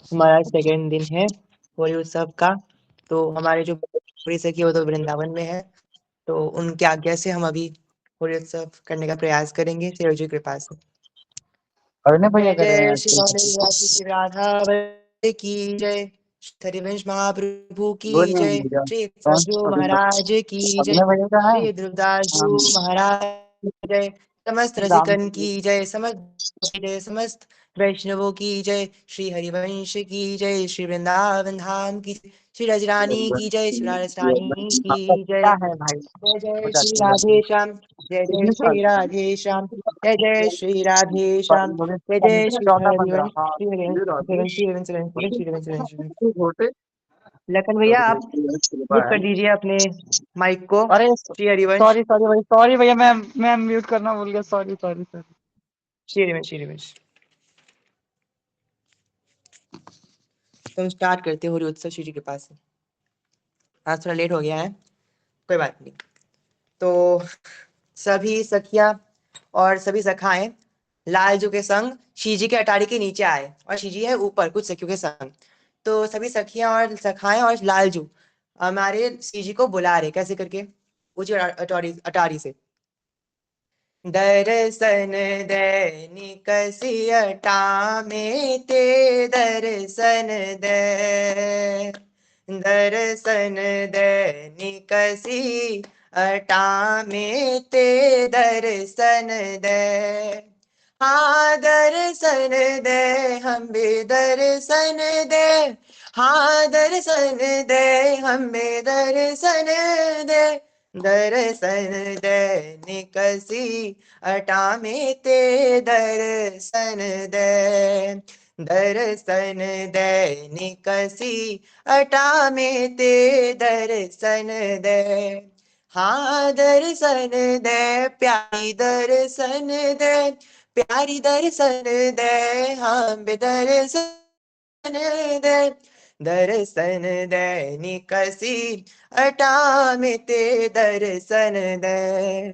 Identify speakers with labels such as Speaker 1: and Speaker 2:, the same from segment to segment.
Speaker 1: हमारा सेकेंड दिन है होली उत्सव का। तो हमारे जो पूरी सखी वो तो वृंदावन में है, तो उनकी आज्ञा से हम अभी होली उत्सव करने का प्रयास करेंगे श्री जी कृपा से।
Speaker 2: अरण्य भैया
Speaker 1: जय
Speaker 2: कर रहे हैं
Speaker 1: जय श्री गौरी श्री राधा की जय, हरिवंश महाप्रभु की जय, श्री सद्गुरु महाराज की जय,
Speaker 2: अरण्य भैया का है।
Speaker 1: श्री ध्रुवदास जी महाराज की जय, समस्त
Speaker 2: राम
Speaker 1: रसिकन की जय, समस्त वैष्णवों की जय, श्री हरिवंश की जय, श्री वृंदावन धाम की जय, श्री रजरानी की जय, श्री राजरानी की
Speaker 2: क्या
Speaker 1: जय।
Speaker 2: है भाई?
Speaker 1: जय जय श्री राधे श्याम, जय जय श्री राधे श्याम, जय जय श्री राधे श्याम, जय जय श्री
Speaker 2: चौथा पंद्रह।
Speaker 1: हरिवंश
Speaker 2: हाँ,
Speaker 1: श्री हरिवंश श्री हरिवंश श्री हरिवंश श्री हरिवंश श्री हरिवंश श्री हरिवंश।
Speaker 2: छोटे।
Speaker 1: लखन भैया आप म्यूट कर दीजिए अपने माइक को।
Speaker 2: अरे
Speaker 1: श्री हरिवंश
Speaker 2: सॉरी सॉरी भाई, सॉरी भैया, मैं म्यूट करना भूल गया। Sorry sorry sorry.
Speaker 1: Shri Harivansh Shri Harivansh. तो हम स्टार्ट करते हैं होली उत्सव श्री जी के पास से। आज थोड़ा लेट हो गया है, कोई बात नहीं। तो सभी सखियां और सभी सखाएं लालजू के संग शीजी के अटारी के नीचे आए, और शीजी है ऊपर कुछ सखियों के संग। तो सभी सखियां और सखाएं और लालजू हमारे शीजी को बुला रहे, कैसे करके? ऊंची अटारी से। दर्शन दैनिक सियटा में ते दर्शन दे, दर्शन दैनिक सियटा में ते दर्शन दे। हाँ दर्शन दे, हम भी दर्शन दे, हाँ दर्शन दे, हम भी दर्शन दे, दर्शन दैनिक सियटा में ते दर्शन दे, दर्शन दैनिक सियटा में ते दर्शन दे। हाँ दर्शन दे प्यारी दर्शन दे, प्यारी दर्शन दे, हम भी दर्शन दे, दर्शन दैनिक सियटा में ते दर्शन दे।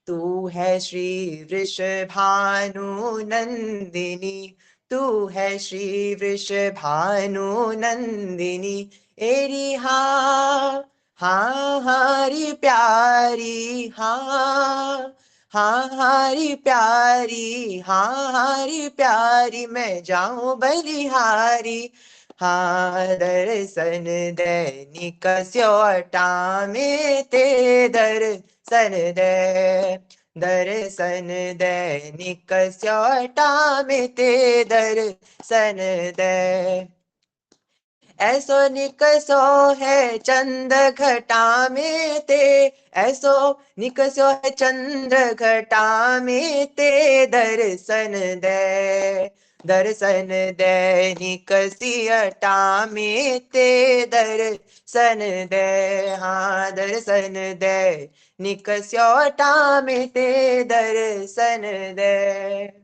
Speaker 1: तू है श्री वृषभानु नंदिनी, तू है श्री वृषभानु नंदिनी, एरी हाँ हाँ हारी प्यारी, हाँ हाँ हारी प्यारी, हाँ हारी प्यारी, मैं जाऊं बलिहारी। हाँ दर्शन दैनिक स्योटा में ते दर्शन दे, दर्शन दैनिक स्योटा में ते दर्शन दे। ऐसो निकसो है चंद घटा में ते, ऐसो निकसो है चंद्र घटा में ते दर्शन दे, दर्शन दैनिक सियटा में ते दर्शन दे। हाँ दर्शन दे निकस्योटा में ते दर्शन दे।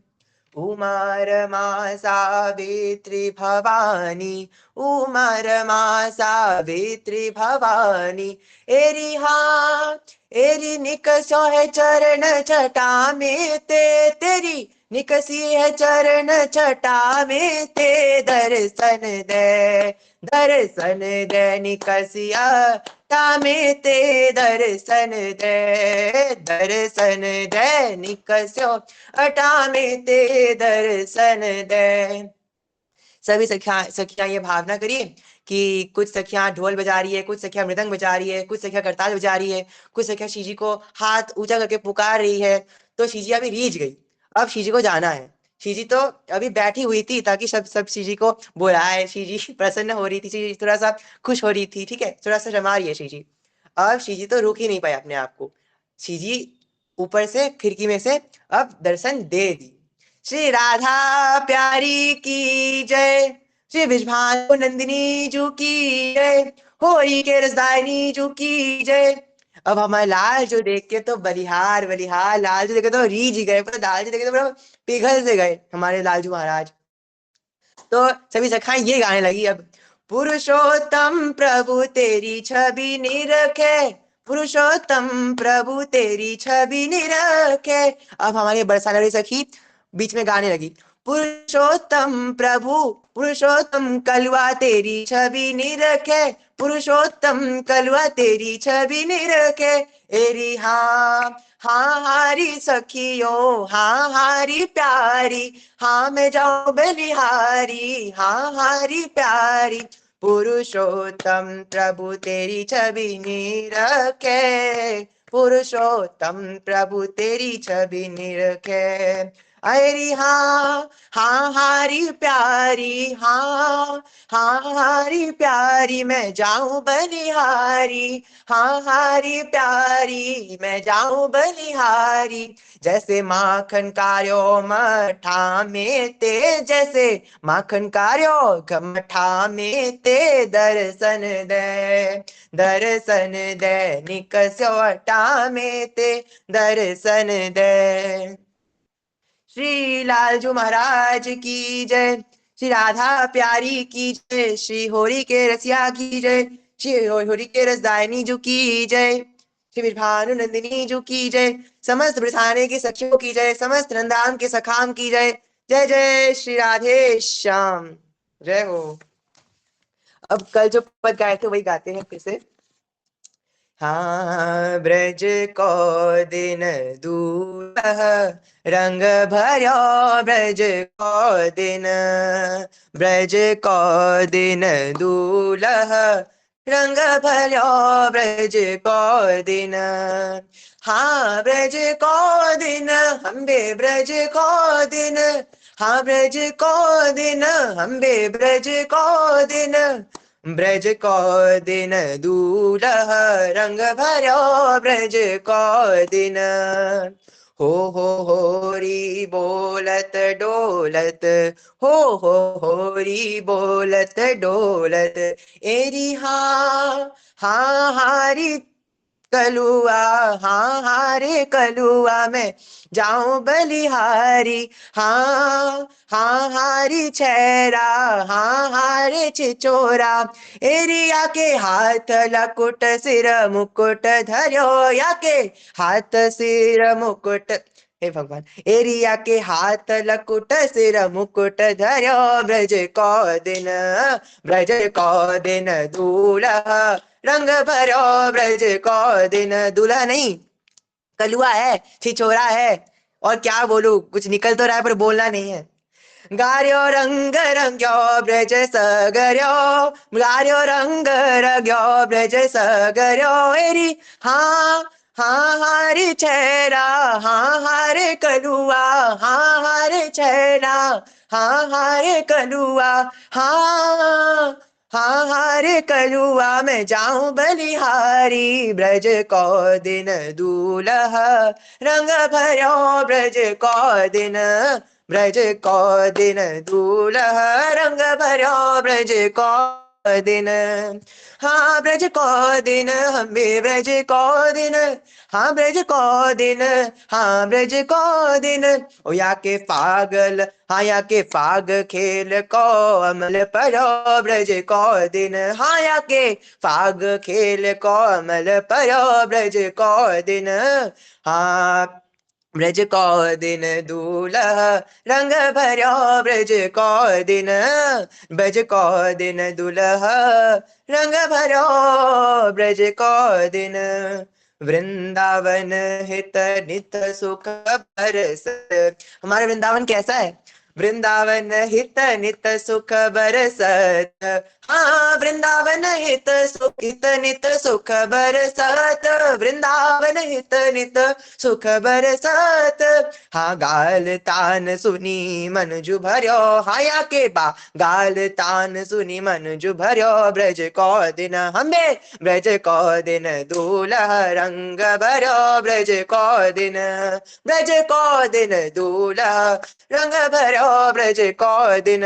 Speaker 1: उमा रमा सावित्री भवानी, उमा रमा सावित्री भवानी, एरी हाँ एरी निकसो है चरण छटा में ते, तेरी निकसी है चरण छटा में ते दर्शन दे, दर्शन दे निकसिया टा में ते दर्शन दे, दर्शन दे निकस्यो अटा में ते दर्शन दे। सभी सखियां ये भावना करिए कि कुछ सखियां ढोल बजा रही है, कुछ सखियां मृदंग बजा रही है, कुछ सखियां करताल बजा रही है, कुछ सखियां शीजी को हाथ ऊंचा करके पुकार रही है। तो शीजी अभी रीझ गई, अब शीजी को जाना है। शीजी तो अभी बैठी हुई थी ताकि सब सब शीजी को बुलाए, शीजी प्रसन्न हो रही थी, शीजी थोड़ा सा खुश हो रही थी, ठीक है, थोड़ा सा शर्मा रही है शीजी। अब शीजी तो रोक ही नहीं पाई अपने आप को, शीजी ऊपर से खिड़की में से अब दर्शन दे दी। श्री राधा प्यारी की जय, श्री विश्वभानु नंदिनी जू की जय, होली के रसदायनी जू की जय। अब हमारे लाल जो देख के तो बलिहार बलिहार, लाल जो देखे तो रीझ गए, पर लाल जो देखे तो बड़ा पिघल से गए हमारे लालजू महाराज। तो सभी सखाएं ये गाने लगी अब। पुरुषोत्तम प्रभु तेरी छवि निरखे, पुरुषोत्तम प्रभु तेरी छवि निरखे। अब हमारी बरसाने वाली सखी बीच में गाने लगी, पुरुषोत्तम प्रभु पुरुषोत्तम कलवा तेरी छवि निरखे, पुरुषोत्तम कलवा तेरी छवि निरखे। एरी हाँ हाँ हारी सखियो, हाँ हारी प्यारी, हाँ मैं जाऊं बलिहारी, हाँ हारी प्यारी। पुरुषोत्तम प्रभु तेरी छवि निरखे, पुरुषोत्तम प्रभु तेरी छवि निरखे। अरे हाँ हाँ हारी प्यारी, हाँ हाँ हारी प्यारी, मैं जाऊं बलिहारी, हाँ हारी प्यारी, मैं जाऊं बलिहारी। जैसे माखन कार्यो मठा में ते, जैसे माखन कार्यो मठा में ते, दर्शन दे दर्शन दे निकस्योटा में ते, दर्शन दे। श्री लालजू महाराज की जय, श्री राधा प्यारी की जय, श्री होरी के रसिया की जय, श्री होरी के रसदायनी जू की जय, श्री भानु नंदिनी जू की जय, समस्त ब्रथाने के सखियों की जय, समस्त नंदाम के सखाम की जय। जय जय श्री राधे श्याम, जय हो। अब कल जो पद गाए थे वही गाते हैं फिर से। हाँ ब्रज को दिन दूल्ह रंग भरो, ब्रज को दिन, ब्रज को दिन दूल्ह रंग भरो, ब्रज को दिन। हाँ ब्रज को दिन, अम्बे ब्रज को दिन, हाँ ब्रज को दिन, अम्बे ब्रज को दिन, ब्रज को दिन दूल्ह रंग भरो, ब्रज को दिन। हो री बोलत डोलत, हो री बोलत डोलत, एरी हाँ हारी कलुआ, हाँ हारे कलुआ मैं जाऊं बलिहारी, हाँ हाँ हारी छैरा, हाँ हारे छिचोरा। एरिया के हाथ लकुट सिर मुकुट धर्यो, या के हाथ सिर मुकुट, हे भगवान। एरिया के हाथ लकुट सिर मुकुट धर्यो, ब्रज को दिन, ब्रज को दिन दूल्हा रंग भरो, ब्रज को दिन। दूल्हा नहीं, कलुआ है, छिछोरा है, और क्या बोलूं, कुछ निकल तो रहा है पर बोलना नहीं है। गार्यो रंग रंग्यो ब्रज सगर्यो, गार्यो रंग रंग्यो ब्रज सगर्यो, एरी हाँ हाँ हारे छैरा, हाँ हारे कलुआ, हाँ हारे छैरा, हाँ हारे कलुआ, हाँ हाँ हारे कलुआ, मैं जाऊं बलिहारी, ब्रज को दिन दूल्हा रंग भरो, ब्रज को दिन, ब्रज को दिन दूल्हा रंग भरो, ब्रज को दिन। हाँ ब्रज को दिन, हम भी ब्रज को दिन, हाँ ब्रज को दिन, हाँ ब्रज को दिन। ओ या के पागल, हाँ या के फाग खेल को अमल परो, ब्रज को दिन, हाँ या के फाग खेल को अमल परो, ब्रज को दिन। हाँ ब्रज को दिन दूल्हा रंग भरो, ब्रज को दिन, ब्रज को दिन दूल्हा रंग भरो, ब्रज को दिन। वृंदावन हित नित सुख बरस, हमारा वृंदावन कैसा है? वृंदावन हित नित सुख बरसत, हाँ वृंदावन हित सुख हित नित सुख बरसत, वृंदावन हित नित सुख बरसत। हाँ गाल तान सुनी मन जु भर्यो, हाँ या के बा गाल तान सुनी मन जु भर्यो, ब्रज को दिन हमें ब्रज को दिन दूल्हा रंग भरो, ब्रज को दिन, ब्रज को दिन दूल्हा रंग भरो, ब्रज को दिन।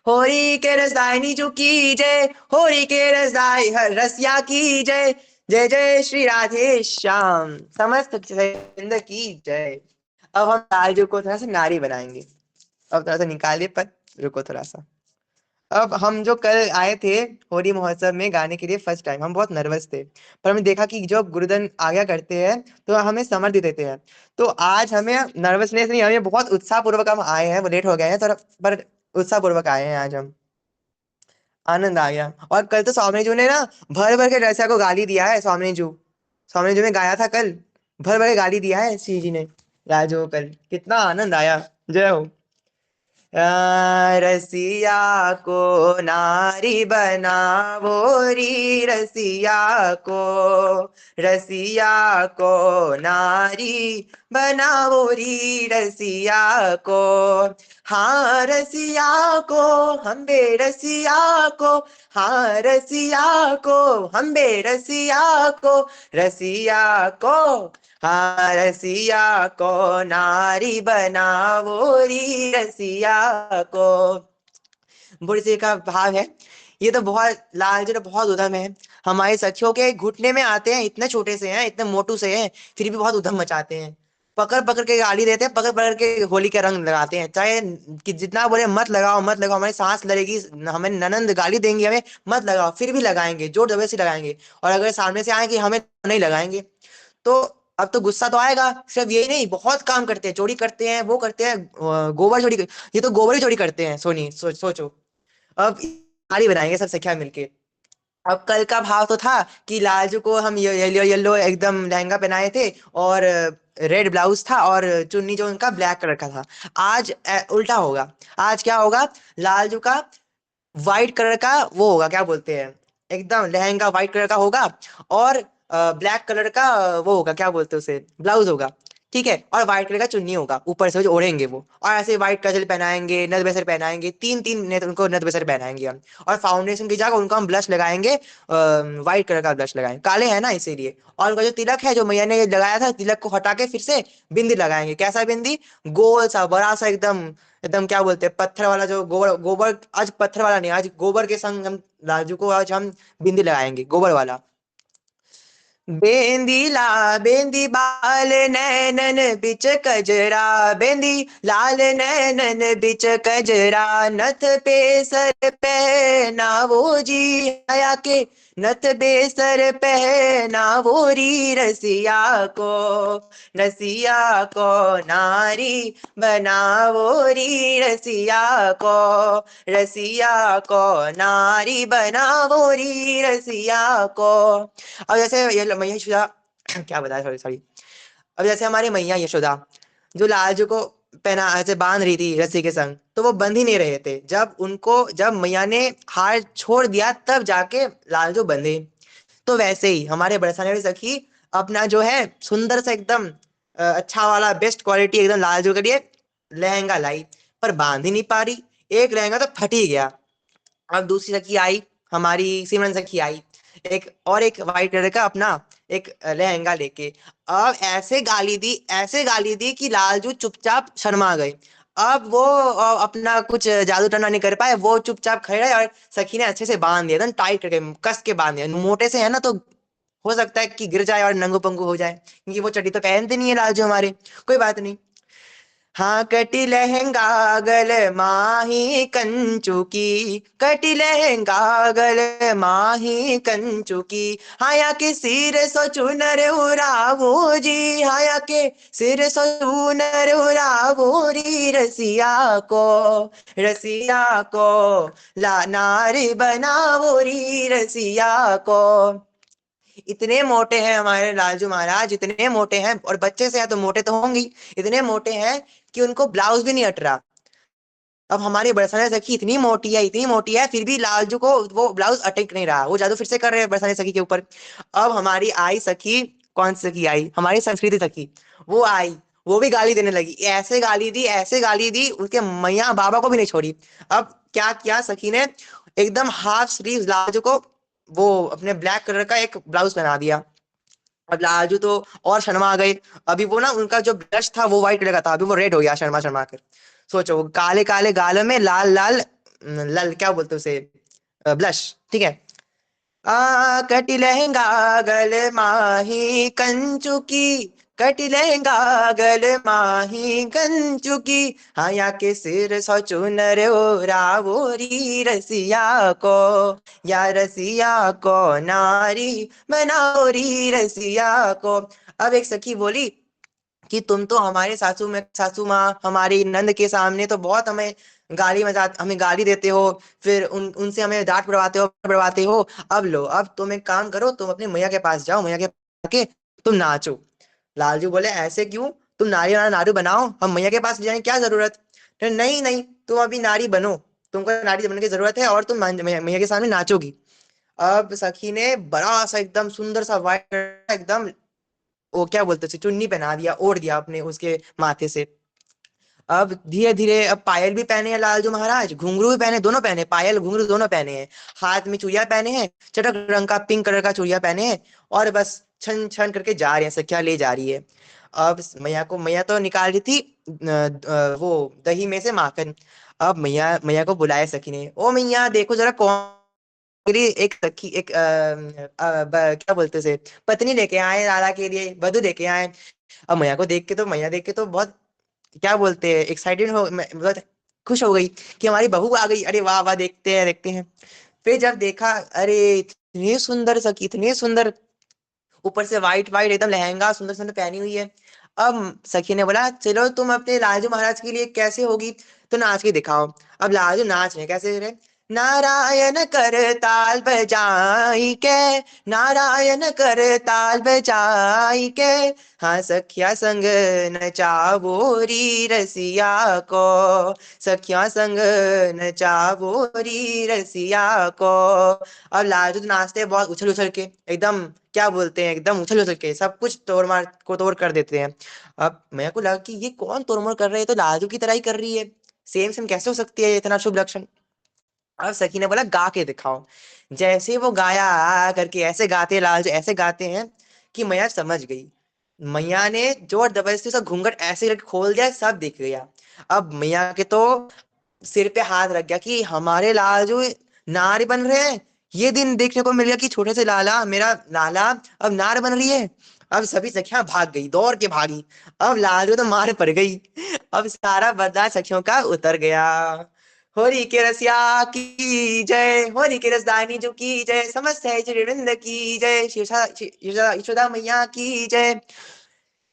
Speaker 1: होरी के रसदायनी जू की जय, होरी के रसदाई हर रसिया की जय। जय जय श्री राधे श्याम, समस्त वृंद की जय। अब हम लालजू को थोड़ा सा नारी बनाएंगे। अब थोड़ा सा निकालिए पर, रुको थोड़ा सा। अब हम जो कल आए थे होली महोत्सव में गाने के लिए फर्स्ट टाइम, हम बहुत नर्वस थे। पर हमने देखा कि जब गुरुदन आज्ञा करते हैं तो हमें समझ देते हैं। तो आज हमें नर्वसनेस नहीं, हमें बहुत उत्साह पूर्वक हम आए हैं। वो लेट हो गए हैं थोड़ा, पर उत्साह पूर्वक आए हैं आज हम। आनंद आ गया। और कल तो सौम्य जी ने ना भर भर के रसिया को गाली दिया है। सौम्य जी ने गाया था कल, भर भर के गाली दिया है श्री जी ने राजो को। कल कितना आनंद आया। जय हो। रसिया को नारी बनावो री, रसिया को नारी बनावो री, रसिया को। हाँ रसिया को, रसिया को, हाँ रसिया को, रसिया को, हाँ रसिया को नारी बनावो री, रसिया को। बुढ़ी सी का भाव है। ये तो बहुत लाल जी तो बहुत उधम है। हमारे सखियों के घुटने में आते हैं, इतने छोटे से हैं, इतने मोटू से हैं, फिर भी बहुत उधम मचाते हैं। पकड़ पकड़ के गाली देते हैं, पकड़ पकड़ के होली के रंग लगाते हैं। चाहे कि जितना बोले मत लगाओ मत लगाओ, हमारी सांस लड़ेगी, हमें ननंद गाली देंगी हमें, मत लगाओ, फिर भी लगाएंगे, जोर जबरदस्ती लगाएंगे। और अगर सामने से आए कि हमें नहीं लगाएंगे, तो अब तो गुस्सा तो आएगा। सिर्फ यही नहीं, बहुत काम करते हैं, चोरी करते हैं, वो करते हैं, गोबर चोरी ये तो गोबर ही चोरी करते हैं। सोचो। अब थाली बनाएंगे सब सखिया मिलके। अब कल का भाव तो था कि लालजू को हम येलो येलो एकदम लहंगा पहनाए थे, और रेड ब्लाउज था, और चुन्नी जो उनका ब्लैक कलर का था। आज उल्टा होगा। आज क्या होगा, लालजू का व्हाइट कलर का वो होगा, क्या बोलते हैं, एकदम लहंगा व्हाइट कलर का होगा, और ब्लैक कलर का वो होगा, क्या बोलते हैं उसे, ब्लाउज होगा। ठीक है, और व्हाइट कलर का चुन्नी होगा ऊपर से जो ओढ़ेंगे वो, और ऐसे व्हाइट काजल पहनाएंगे, नथ बेसर पहनाएंगे, तीन तीन ने उनको नथ बेसर पहनाएंगे हम। और फाउंडेशन की जगह उनको हम ब्लश लगाएंगे, व्हाइट कलर का ब्लश लगाएंगे, काले है ना इसीलिए। और उनका जो तिलक है जो मैया ने लगाया था, तिलक को हटा के फिर से बिंदी लगाएंगे। कैसा बिंदी, गोल सा बड़ा सा एकदम, एकदम क्या बोलते हैं, पत्थर वाला जो गोबर गोबर, आज पत्थर वाला नहीं, आज गोबर के संग हम राजू को आज हम बिंदी लगाएंगे, गोबर वाला। बेंदी ला बेंदी बाल नैनन बिच कजरा, बेंदी लाल नैनन बिच कजरा, नथ बेसर पहनावो जी आया के, नथ बेसर पहनावो री, रसिया को नारी बनावो री, रसिया को नारी बनावो री, रसिया को। अब जैसे ये मैया यशोदा क्या बताया, सॉरी सॉरी। अब जैसे हमारी मैया यशोदा जो लालजू को पहना ऐसे बांध रही थी रस्सी के संग, तो वो बंध ही नहीं रहे थे। जब मैया ने हार छोड़ दिया तब जाके लालजू बंधे। तो वैसे ही हमारे बरसाने वाली सखी अपना जो है सुंदर सा एकदम अच्छा वाला बेस्ट क्वालिटी एकदम लालजू के लिए लहंगा लाई, पर बांध ही नहीं पा रही। एक लहंगा तो फट ही गया। अब दूसरी सखी आई, हमारी सिमरन सखी आई, एक वाइट कलर का अपना एक लहंगा लेके। अब ऐसे गाली दी कि लालजू चुपचाप शर्मा गए। अब वो अपना कुछ जादू टना नहीं कर पाए, वो चुपचाप खड़े रहे, और सखी ने अच्छे से बांध दिया, एकदम टाइट करके कस के बांध दिया। मोटे से है ना, तो हो सकता है कि गिर जाए और नंगू पंगू हो जाए, क्योंकि वो चड्डी तो पहनते नहीं है लालजू हमारे। कोई बात नहीं। हाँ कटी लहंगा गल माही कंचुकी, कटी लहंगा गल माही कंचुकी, हाया के सिर सो चुनर उड़ावो जी, हाया के सिर सो चुनर उड़ावो री, रसिया को ला नारी बनावो री, रसिया को। इतने मोटे हैं हमारे लालजू महाराज, इतने मोटे हैं, और बच्चे से हैं तो मोटे तो होंगे ही। इतने मोटे हैं कि उनको ब्लाउज भी नहीं अट रहा। अब हमारी बरसाने सखी इतनी मोटी है, फिर भी लालजू को वो ब्लाउज अटक नहीं रहा। वो जादू फिर से कर रहे हैं बरसाने सखी के ऊपर। अब हमारी आई सखी, कौन सी सखी आई, हमारी संस्कृति सखी, वो आई, वो भी गाली देने लगी। ऐसे गाली दी, उसके मैया बाबा को भी नहीं छोड़ी। अब क्या किया सखी ने, एकदम हाफ स्लीव लालजू को वो अपने ब्लैक कलर का एक ब्लाउज पहना दिया। अब लालजू तो और शर्मा गए। अभी वो ना उनका जो ब्लश था वो व्हाइट कलर का था, अभी वो रेड हो गया शर्मा शर्मा कर। सोचो, वो काले काले गालों में लाल लाल लाल क्या बोलते हैं उसे, ब्लश। ठीक है। कटी लहंगा गल माही कंचुकी, कटी लहंगा गल माही गंजुकी, हाँ या के सिर सौ चुनर ओरावोरी रसिया को, या रसिया को नारी बनाओरी रसिया को। अब एक सखी बोली कि तुम तो हमारे सासू माँ हमारी नंद के सामने तो बहुत हमें गाली देते हो, फिर उनसे हमें डांट पड़वाते हो। अब लो, अब तुम एक काम करो, तुम अपने मैया के पास जाओ, मैया के पास के तुम नाचो। लालजू बोले ऐसे क्यों, तुम नारी वाला नारू बनाओ, हम मैया के पास जाने की क्या जरूरत। तो नहीं नहीं, तुम अभी नारी बनो, तुमको नारी बनने की जरूरत है और तुम मैया के सामने नाचोगी। अब सखी ने बड़ा सा एकदम सुंदर सा वाइट एकदम वो क्या बोलते थे चुन्नी पहना दिया, ओढ़ दिया अपने उसके माथे से। अब धीरे धीरे अब पायल भी पहने हैं लालजू महाराज, घुंघरू भी पहने, दोनों पहने, पायल घुंघरू दोनों पहने हैं। हाथ में चूड़िया पहने हैं, चटक रंग का पिंक कलर का चूड़िया पहने हैं, और बस छन छन करके जा रहे हैं, सखिया ले जा रही है। अब मैया तो निकाल रही थी वो दही में से माखन। अब मैया मैया को बुलाया सखी ने, ओ मैया देखो जरा कौन मेरी एक सखी एक क्या बोलते से पत्नी लेके आए लाला के लिए, वधू लेके आए। अब मैया देख के तो बहुत क्या बोलते हैं एक्साइटेड बहुत खुश हो गई कि हमारी बहू आ गई। अरे वाह वाह, देखते हैं। फिर जब देखा, अरे इतने सुंदर सखी, इतने सुंदर, ऊपर से वाइट वाइट एकदम लहंगा सुंदर सुंदर पहनी हुई है। अब सखी ने बोला चलो तुम अपने लालजू महाराज के लिए कैसे होगी, तो नाच के दिखाओ। अब लालजू नाच रहे, कैसे रहे, नारायण कर ताल बजाई के, नारायण कर ताल बजाई के, हाँ सखिया संग नचावो री रसिया को, सखिया संग नचावो री रसिया को। अब लालजू तो नाचते हैं बहुत उछल उछल के, एकदम क्या बोलते हैं, एकदम उछल उछल के सब कुछ तोड़ मार को तोड़ कर देते हैं। अब मेरे को लगा कि ये कौन तोड़ मोड़ कर रहा है, ये तो लालजू की तरह ही कर रही है, सेम सेम कैसे हो सकती है ये इतना शुभ लक्षण। अब सखी ने बोला गा के दिखाओ। जैसे वो गाया करके ऐसे गाते लालजू ऐसे गाते हैं कि मैया समझ गई। मैया ने जोर जबरदस्ती उसका घूंघट ऐसे करके खोल दिया, सब दिख गया। अब मैया के तो सिर पे हाथ रख गया कि हमारे लालजू नार बन रहे हैं, ये दिन देखने को मिल गया कि छोटे से लाला मेरा लाला अब नार बन रही है। अब सभी सखियां भाग गई, दौड़ के भागी। अब लालजू तो मार पड़ गई। अब सारा बदला सखियों का उतर गया। होरी के रसिया की जय, होरी के रसदानी जो की जय, समस्त है चिरवृंद की जय, यशोदा मैया की जय।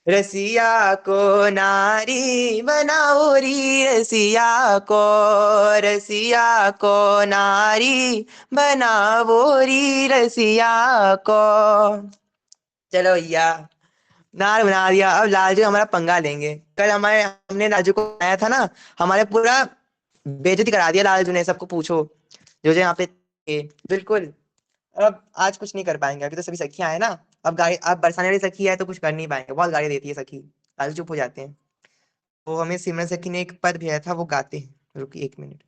Speaker 1: रसिया को नारी बनाओ री रसिया को, रसिया को नारी बनाओ री रसिया को। चलो भैया, नार बना दिया। अब लालजू हमारा पंगा लेंगे, कल हमारे हमने लालजू को आया था ना, हमारे पूरा बेइज्जती करा दिया लालजू ने, सबको पूछो जो जो यहाँ पे थे। बिल्कुल। अब आज कुछ नहीं कर पाएंगे, अभी तो सभी सखियां हैं ना। अब बरसाने वाली सखी है तो कुछ कर नहीं पाएंगे, बहुत गाली देती है सखी, लालजू चुप हो जाते हैं। वो हमें सिमरन सखी ने एक पद भेजा था, वो गाते हैं, रुकिए 1 मिनट,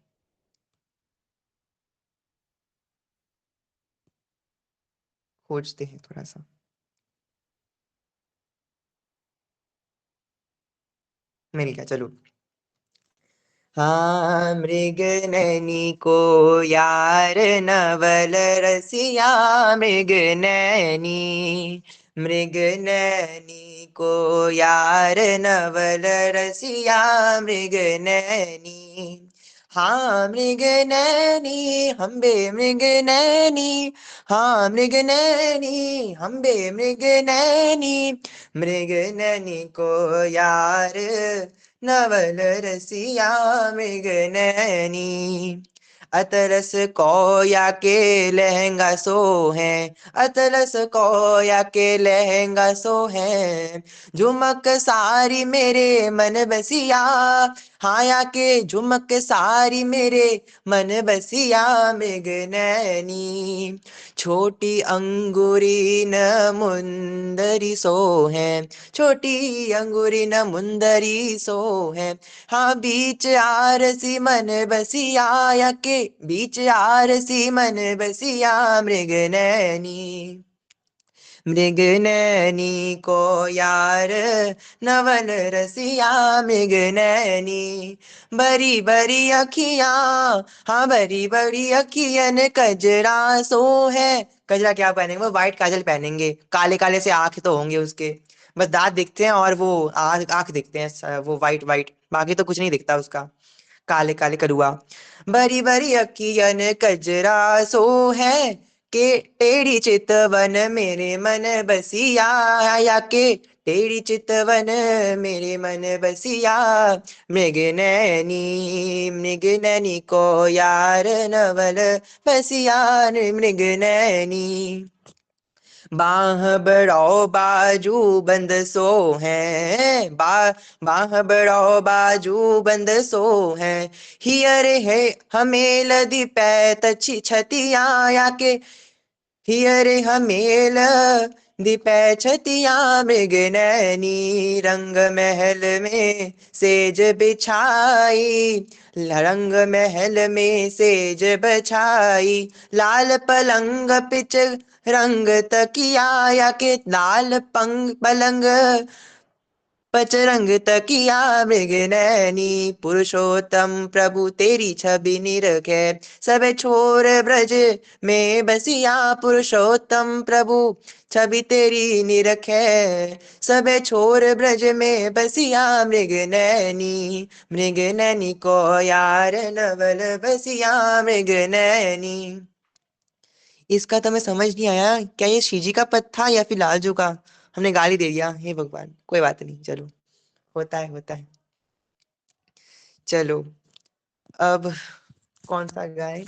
Speaker 1: खोजते हैं थोड़ा सा। मिल गया, चलो। हाँ मृग नैनी को यार नवल रसिया, मृग नैनी, मृग नैनी को यार नवल रसिया, मृग नैनी। हाँ मृग नैनी हम्बे मृग नैनी, हाँ मृग नैनी हम्बे मृग नैनी, मृग नैनी को यार नवल रसिया, मृग नैनी। अतरस कोया के लहंगा सो है, अतरस कोया के लहंगा सो है, झुमक सारी मेरे मन बसिया, हाया के झुमक सारी मेरे मन बसिया, मृग नैनी। छोटी अंगुरी न मुंदरी सो है, छोटी अंगूरी न मुंदरी सो है, हाँ बीच आरसी मन बसिया, या के बीच आरसी मन बसिया, मृग नैनी, मृग नैनी को यार नवल रसिया, मृग नैनी। बरी बरी अखियां, हाँ बरी बरी अखियन कजरा सो है, कजरा क्या पहनेंगे, वो व्हाइट काजल पहनेंगे, काले काले से आंख तो होंगे उसके। बस दांत दिखते हैं और वो आँख आँख दिखते हैं, वो वाइट वाइट, बाकी तो कुछ नहीं दिखता उसका। काले काले करुआ। बरी बरी अखियन कजरा सो है, के टेढ़ी चितवन मेरे मन बसिया, या के टेढ़ी चितवन मेरे मन बसिया। मृग नैनी को यार नवल बसिया, मृग नैनी। बाह बड़ो बाजू बंद सो है, बाह बड़ो बाजू बंद सो है। हियर है हमेल दिपैत छतिया, या के हियर हमेल दिपै छतिया। मृग नैनी रंग महल में सेज बिछाई, रंग महल में सेज बछाई। लाल पलंग पिच रंग तकिया, या के लाल पलंग पचरंग तकिया। मृग नैनी पुरुषोत्तम प्रभु तेरी छवि निरखे, सब छोर ब्रज में बसिया। पुरुषोत्तम प्रभु छवि तेरी निरखे, सब छोर ब्रज में बसिया। मृग नैनी को यार नवल बसिया, मृग नैनी। इसका तो मैं समझ नहीं आया, क्या ये श्रीजी का पद था या फिर लालजू का? हमने गाली दे दिया, हे भगवान, कोई बात नहीं, चलो, होता है होता है। चलो, अब कौन सा गाए?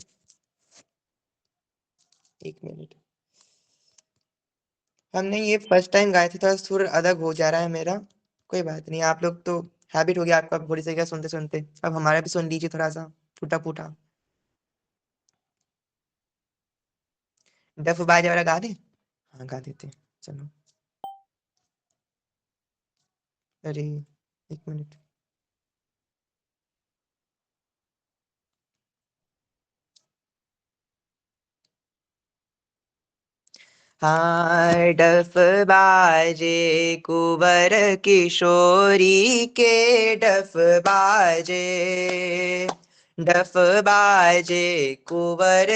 Speaker 1: एक मिनट। हमने ये फर्स्ट टाइम गाए थे, थोड़ा सुर अलग हो जा रहा है मेरा। कोई बात नहीं, आप लोग तो हैबिट हो गया आपका थोड़ी सी क्या सुनते सुनते, अब हमारा भी सुन लीजिए थोड़ा सा टूटा फूटा। डफ बाजे वाला गा दे? हाँ गा देते हैं, चलो। अरे एक मिनट। हाँ डफ बाजे कुंवर किशोरी के, डफ बाजे, डफ बाजे कुंवर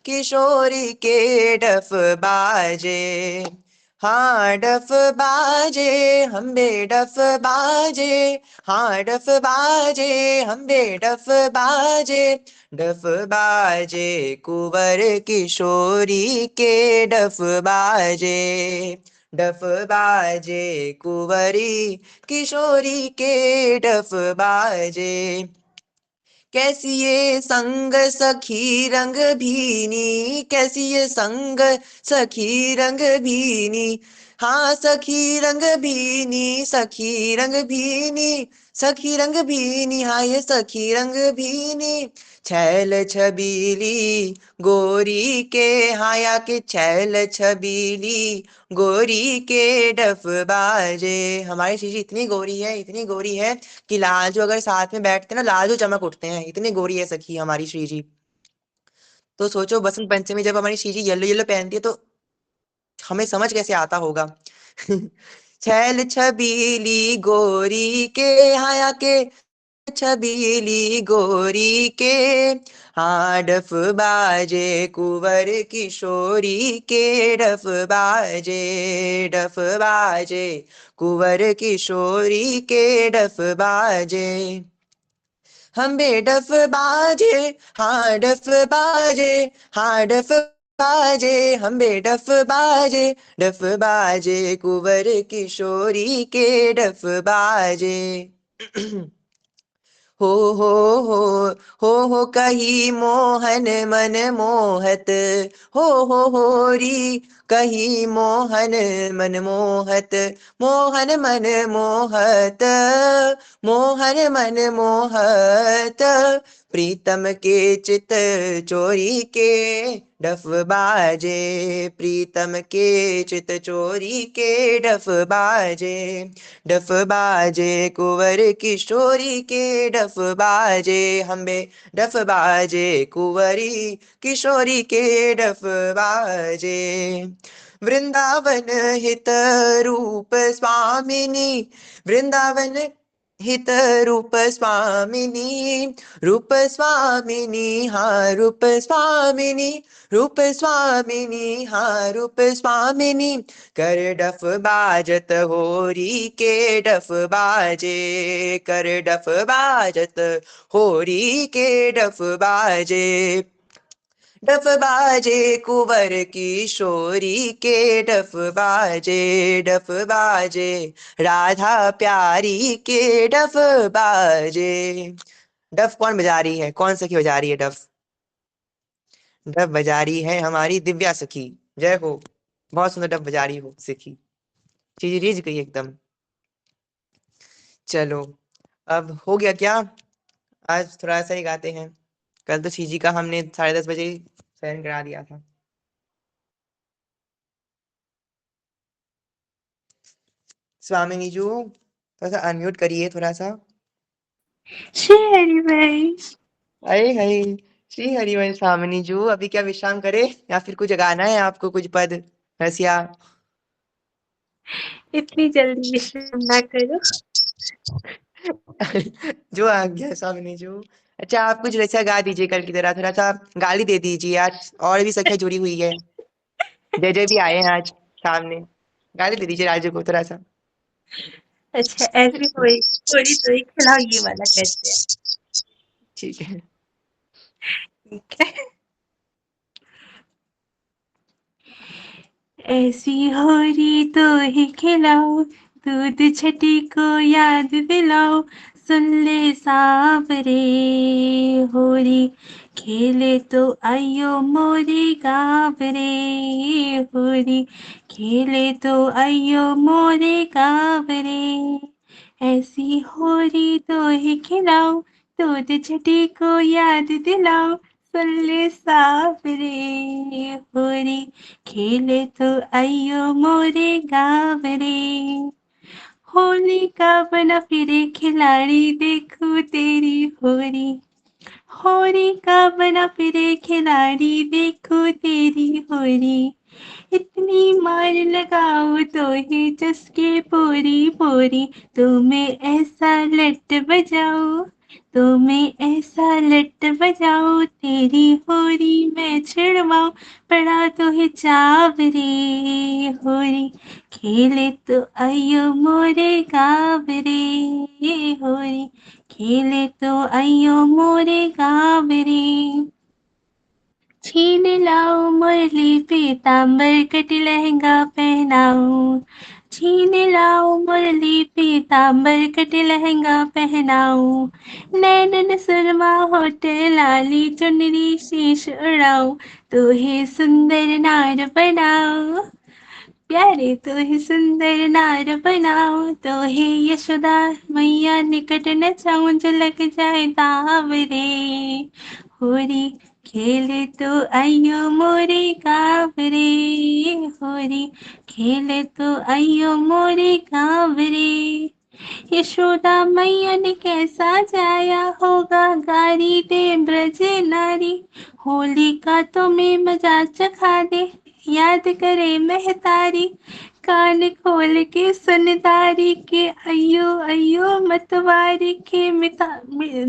Speaker 1: किशोरी के, डफ बाजे। हाँ डफ बाजे हम बे डफ बाजे, हाँ डफ बाजे हम बे डफ बाजे। डफ बाजे कुंवर किशोरी के, डफ बाजे, डफ बाजे कुंवरी किशोरी के, डफ बाजे। कैसी ये संग सखी रंग भीनी, कैसी ये संग सखी रंग भीनी। हाँ सखी रंग भीनी, सखी रंग भीनी, सखी रंग भीनी, हाँ ये सखी रंग भीनी। छैल छबीली गोरी के, हाया के छैल छबीली गोरी के, डफ बाजे। हमारी चीज इतनी गोरी है, इतनी गोरी है कि लालजू अगर साथ में बैठते ना, लालजू चमक उठते हैं, इतनी गोरी है सखी हमारी श्रीजी। तो सोचो बसंत पंचमी जब हमारी श्रीजी येलो येलो पहनती है तो हमें समझ कैसे आता होगा। छैल छबीली गोरी के, हाया के छबीली गोरी के। हाँ डफ बाजे कुंवर किशोरी के, डफ बाजे, डफ बाजे कुंवर किशोरी के, डफ बाजे। हम बे डफ बाजे, हाँ डफ बाजे, हाँ डफ बाजे हम बे डफ बाजे। डफ बाजे कुंवर किशोरी के, डफ बाजे। हो हो हो हो कही मोहन मन मोहत, हो री कही मोहन मन मोहत। मोहन मन मोहत, मोहन मन मोहत। प्रीतम के चित चोरी के, डफ बाजे, प्रीतम के चित चोरी के, डफ बाजे। डफ बाजे कुंवर किशोरी के, डफ बाजे हम बे डफ बाजे कुंवरी किशोरी के, डफ बाजे। वृंदावन हित रूप स्वामिनी, वृंदावन हित रूप स्वामिनी, रूप स्वामिनी, हाँ रूप स्वामिनी, रूप स्वामिनी, हाँ रूप स्वामिनी। कर डफ बाजत होरी के डफ बाजे, कर डफ बाजत होरी के डफ बाजे। डफ बाजे कुंवर किशोरी के डफ बाजे, डफ बाजे राधा प्यारी के डफ बाजे। डफ कौन बजा रही है, कौन सखी बजा रही है डफ? डफ बजा रही है हमारी दिव्या सखी। जय हो, बहुत सुंदर डफ बजा रही हो सखी, चीज रिझ गई एकदम। चलो, अब हो गया क्या? आज थोड़ा सा ही गाते हैं, कल तो छीजी का हमने 10:30 बजे सहन करा दिया था। स्वामिनी जी थोड़ा सा अनम्यूट करिए थोड़ा सा।
Speaker 3: श्री हरिवंश।
Speaker 1: अरे हरे श्री हरिवंश। स्वामिनी जी अभी क्या विश्राम करे या फिर कुछ गाना है आपको, कुछ पद रसिया?
Speaker 3: इतनी जल्दी विश्राम ना करो।
Speaker 1: जो आ गया स्वामिनी जी। अच्छा, आप कुछ रसिया गा दीजिए कल की तरह, थोड़ा सा गाली दे दीजिए आज, और भी सखियां जुड़ी हुई है, जय जय भी आए हैं आज सामने, गाली दे दीजिए राजू को थोड़ा सा।
Speaker 3: अच्छा, ऐसी कोई थोड़ी तो ही खिलाओ, ये वाला करते हैं।
Speaker 1: ठीक है।
Speaker 3: ठीक है। ऐसी होरी तो ही खिलाओ, दूध छठी को याद दिलाओ। सुन ले सावरे, होरी खेले तो आइयो मोरे गाँव रे। होरी खेले तो आइयो मोरे गाँव रे। ऐसी होरी तो ही खिलाओ, दूध छठी को याद दिलाओ। सुन ले सावरे, होरी खेले तो आइयो मोरे गाँव रे। होली का बना फिरे खिलाड़ी, देखो तेरी होरी। होरी का बना फिरे खिलाड़ी, देखो तेरी होरी। इतनी मार लगाओ तो ही चस्के पोरी पोरी। तुम्हें ऐसा लट बजाओ, तुम्हें ऐसा लट बजाओ, तेरी होरी मैं छिड़वाऊं। पड़ा तो है चावरे, होरी खेले तो आइयो मोरे गाँव रे। होरी खेले तो आइयो मोरे गाँव रे। छीन लाओ मुरली पीताम्बर, कट लहंगा पहनाऊं। छीन लाओ मुरली पीताम्बर, कट लहंगा पहनाऊं। नैनन सुरमा होठ लाली, चुनरी शीश उड़ाऊं। तू ही सुंदर नार बनाओ, प्यारे तो ही सुंदर नार बनाओ। तो ही यशोदा मैया निकट नचाऊं, झलक जाए तावरे। होरी खेले तो आइयो मोरे गाँव रे। होरी खेले तो आइयो मोरे गाँव रे। यशोदा मैया ने कैसा जाया होगा, गारी दे ब्रज नारी। होली का तुम्हें मजा चखा दे, याद करे महतारी। कान खोल के सुन तारी के, अयो अयो मतवारी के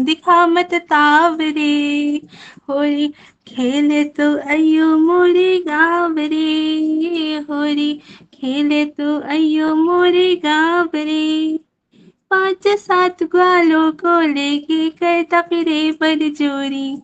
Speaker 3: दिखा मत तावरे। होली खेले तो अयो मोरे गाँव रे। होली खेले तो अयो मोरे गाँव रे। 5-7 ग्वालों को लेके करता फिरे बरजोरी।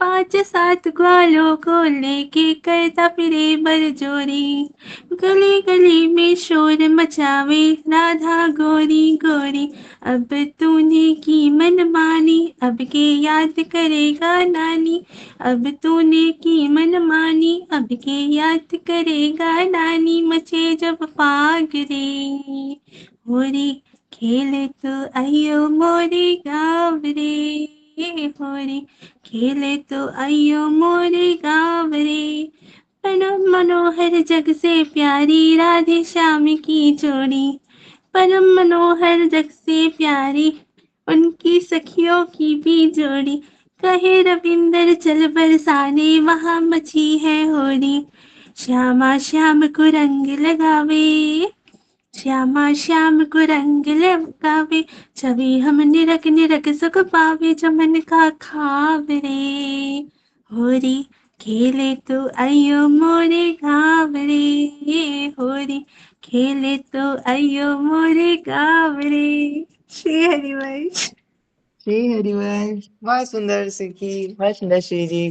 Speaker 3: 5-7 ग्वालों को लेके करता फिरे बरजोरी। गली गली में शोर मचावे, राधा गोरी गोरी। अब तूने की मनमानी, अब के याद करेगा नानी। अब तूने की मनमानी, अब के याद करेगा नानी। मचे जब फाग रे, होरी खेले तो आइयो मोरे गाँव रे। होरी खेले तो आइयो मोरे गाँव रे। परम मनोहर जग से प्यारी, राधे श्याम की जोड़ी। परम मनोहर जग से प्यारी, उनकी सखियों की भी जोड़ी। कहे रविंदर चल बरसाने, वहाँ मची है होरी। श्यामा श्याम को रंग लगावे, श्यामा श्याम को रंग लगावे, छवि हम निरख निरख सुख पावे, जो मन का खाव रे। होरी खेले तो आइयो मोरे गाँव रे, होरी खेले तो आइयो मोरे गाँव रे। श्री हरिवंश।
Speaker 1: श्री हरिवंश, बहुत सुंदर सीखी, बहुत सुंदर श्री जी,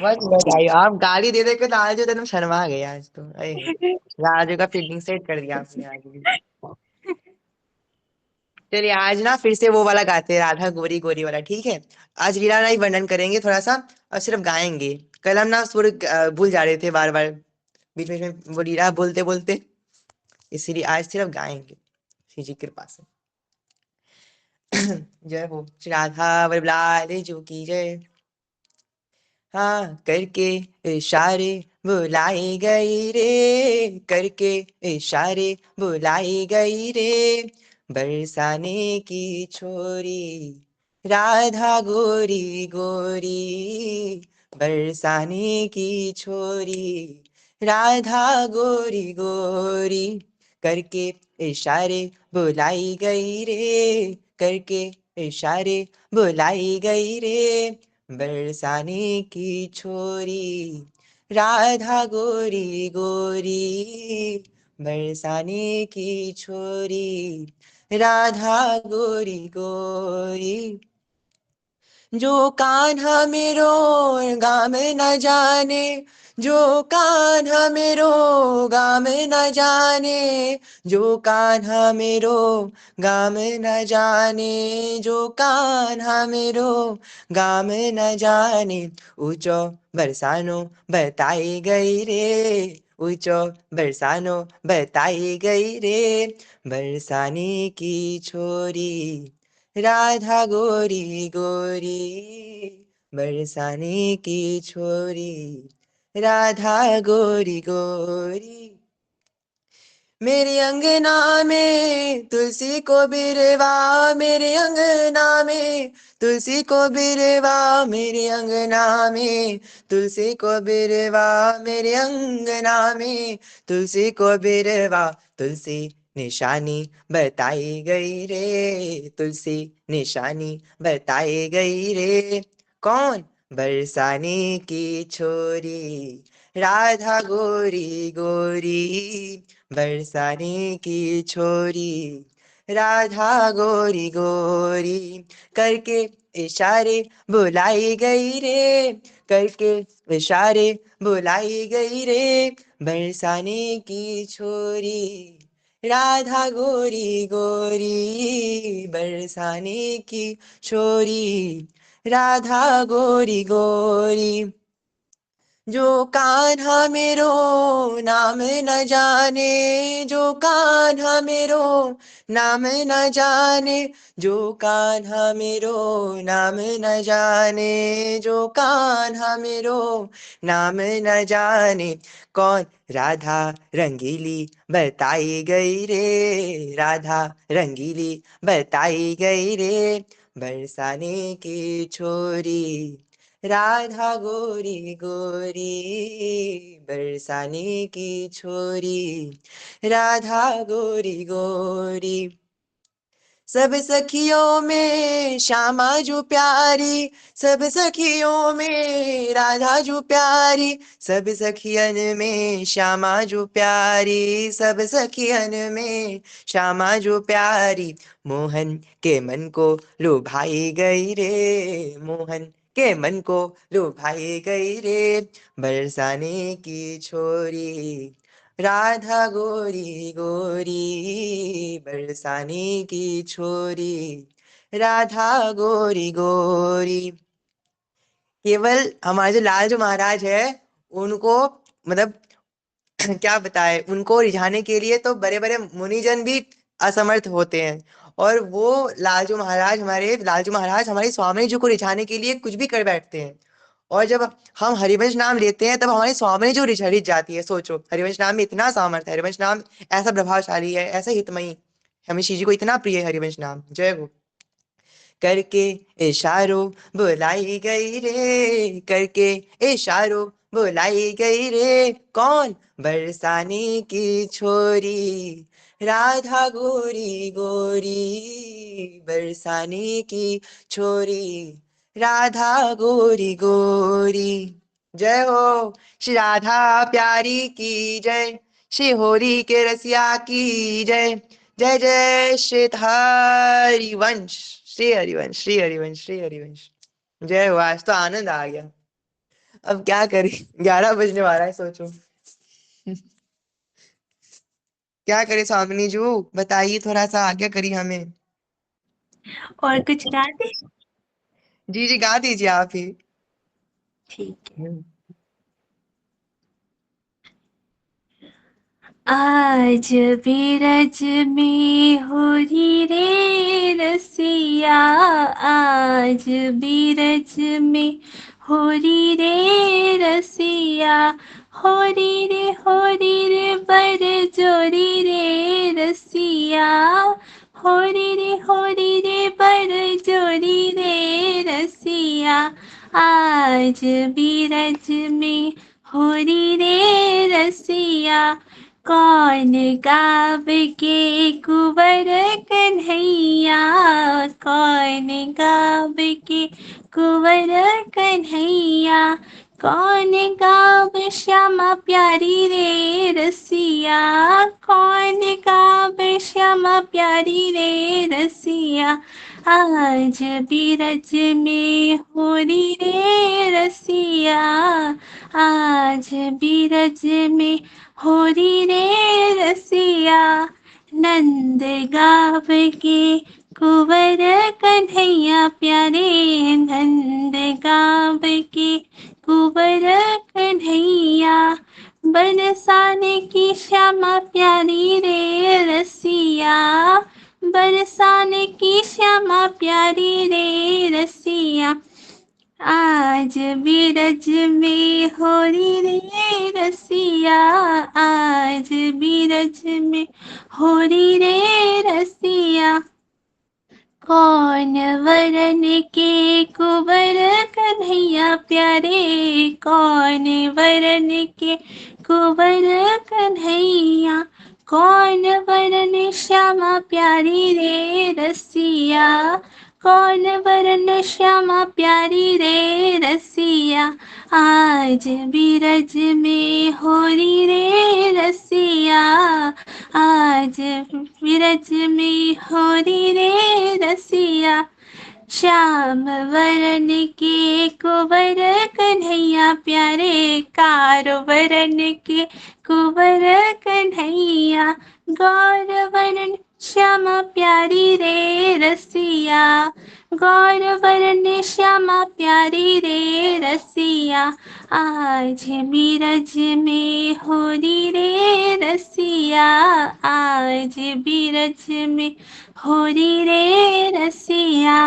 Speaker 1: बहुत सुंदर गाई। आप गाली दे दे के तो आज तो तुम शर्मा गए आज तो। अरे राजू का फीलिंग सेट कर दिया आपने आज भी। चलिए आज ना फिर से वो वाला गाते हैं, राधा गोरी गोरी वाला, ठीक है। आज लीला राय वर्णन करेंगे थोड़ा सा और सिर्फ गाएंगे। कल हम ना सुर भूल जा रहे थे बार बार, बीच बीच में वो लीला बोलते बोलते, इसीलिए आज सिर्फ गाएंगे श्री जी की कृपा से। जय हो श्री राधा वल्लभ जो की जय। हाँ करके इशारे बुलाई गई रे, करके इशारे बुलाई गई रे, बरसाने की छोरी राधा गोरी गोरी, बरसाने की छोरी राधा गोरी गोरी, करके इशारे बुलाई गई रे, करके इशारे बुलाई गई रे, बरसाने की छोरी राधा गोरी गोरी, बरसाने की छोरी राधा गोरी गोरी। जो कान्हा मेरो गाम न जाने, जो कान्हा मेरो गाम न जाने, जो कान्हा मेरो गाम न जाने, जो कान्हा मेरो गाम न जाने, ऊंचो बरसानो बताई गई रे, ऊंचो बरसानो बताई गई रे, बरसाने की छोरी राधा गोरी गोरी, बरसाने की छोरी राधा गोरी गोरी। मेरे अंगना में तुलसी को बिरवा, मेरे अंगना में तुलसी को बिरवा, मेरे अंगना में तुलसी को बिरवा, मेरे अंगना में तुलसी को बिरवा, तुलसी निशानी बताई गई रे, तुलसी निशानी बताई गई रे, कौन बरसाने की छोरी राधा गोरी गोरी, बरसाने की छोरी राधा गोरी गोरी, करके इशारे बुलाई गई रे, करके इशारे बुलाई गई रे, बरसाने की छोरी राधा गोरी गोरी, बरसाने की छोरी राधा गोरी गोरी। जो कान्हा मेरो नाम न जाने, जो कान्हा मेरो नाम न जाने, जो कान्हा मेरो नाम न जाने, जो कान्हा मेरो नाम न जाने, कौन राधा रंगीली बताई गई रे, राधा रंगीली बताई गई रे, बरसाने की छोरी राधा गोरी गोरी, बरसाने की छोरी राधा गोरी गोरी। सब सखियों में श्यामा जो प्यारी, सब सखियों में राधा जो प्यारी, सब सखियन में श्यामा जो प्यारी, सब सखियन में श्यामा जो प्यारी, मोहन के मन को लुभाई गई रे, मोहन के मन को लुभाई गई रे, बरसाने की छोरी राधा गोरी गोरी, बरसाने की छोरी राधा गोरी गोरी। केवल हमारे जो लाल जो महाराज है उनको मतलब क्या बताए, उनको रिझाने के लिए तो बड़े बड़े मुनिजन भी असमर्थ होते हैं, और वो लालजू महाराज, हमारे लालजू महाराज हमारे स्वामी जी को रिझाने के लिए कुछ भी कर बैठते हैं। और जब हम हरिवंश नाम लेते हैं तब हमारी स्वामी जो रिझ जाती है। सोचो हरिवंश नाम में इतना सामर्थ्य है, हरिवंश नाम ऐसा प्रभावशाली है, ऐसा हितमयी, हमें श्री जी को इतना प्रिय है हरिवंश नाम। जय हो। करके इशारों बुलाई गई रे, करके इशारों बुलाई गई रे, कौन बरसाने की छोरी राधा गोरी गोरी बरसाने की छोरी, राधा गोरी गोरी। जय हो श्री राधा प्यारी की जय, श्री होरी के रसिया की जय। जय जय श्री हरिवंश, श्री हरिवंश, श्री हरिवंश, श्री हरिवंश। जय हो, आज तो आनंद आ गया। अब क्या करें, 11 बजने वाला है, सोचो क्या करे। स्वामिनी जी बताइए, थोड़ा सा आज्ञा करिए हमें।
Speaker 3: और कुछ गा दे?
Speaker 1: जी जी, गा दीजिए आप ही।
Speaker 3: ठीक है। आज बीरज में होरी रे रसिया, आज बीरज में होरी रे रसिया, होरी रे बर जोरी रे रसिया, होरी रे बर जोरी रे रसिया, आज बीरज में होरी रे रसिया, कौन गाव के कुंवर कन्हैया, कौन गाव के कुंवर कन्हैया, कौन गाव श्यामा प्यारी रे रसिया, कौन गाव श्यामा प्यारी रे रसिया, आज बीरज में होरी रे रसिया, आज बीरज में होरी रे रसिया, नंद गाव के कुंवर कन्हैया प्यारे, नंद गाव के कुंवर कन्हैया, बरसाने की श्यामा प्यारी रे रसिया, बरसाने की श्यामा प्यारी रे रसिया, आज बीरज में होरी रे रसिया, आज बीरज में होरी रे रसिया, कौन वरन के कुंवर कन्हैया प्यारे, कौन वरन के कुंवर कन्हैया, कौन वरन श्यामा प्यारी रे रसिया, कौन वरन श्यामा प्यारी रे रसिया, आज बीरज में होरी रे रसिया, आज बीरज में होरी रे रसिया, श्याम वरन के कुंवर कन्हैया प्यारे, कारो वरन के कुंवर कन्हैया, गौर वरन श्यामा प्यारी रे रसिया, गौर वरन श्यामा प्यारी रे रसिया, आज बीरज में होरी रे रसिया, आज बीरज में होरी रे रसिया,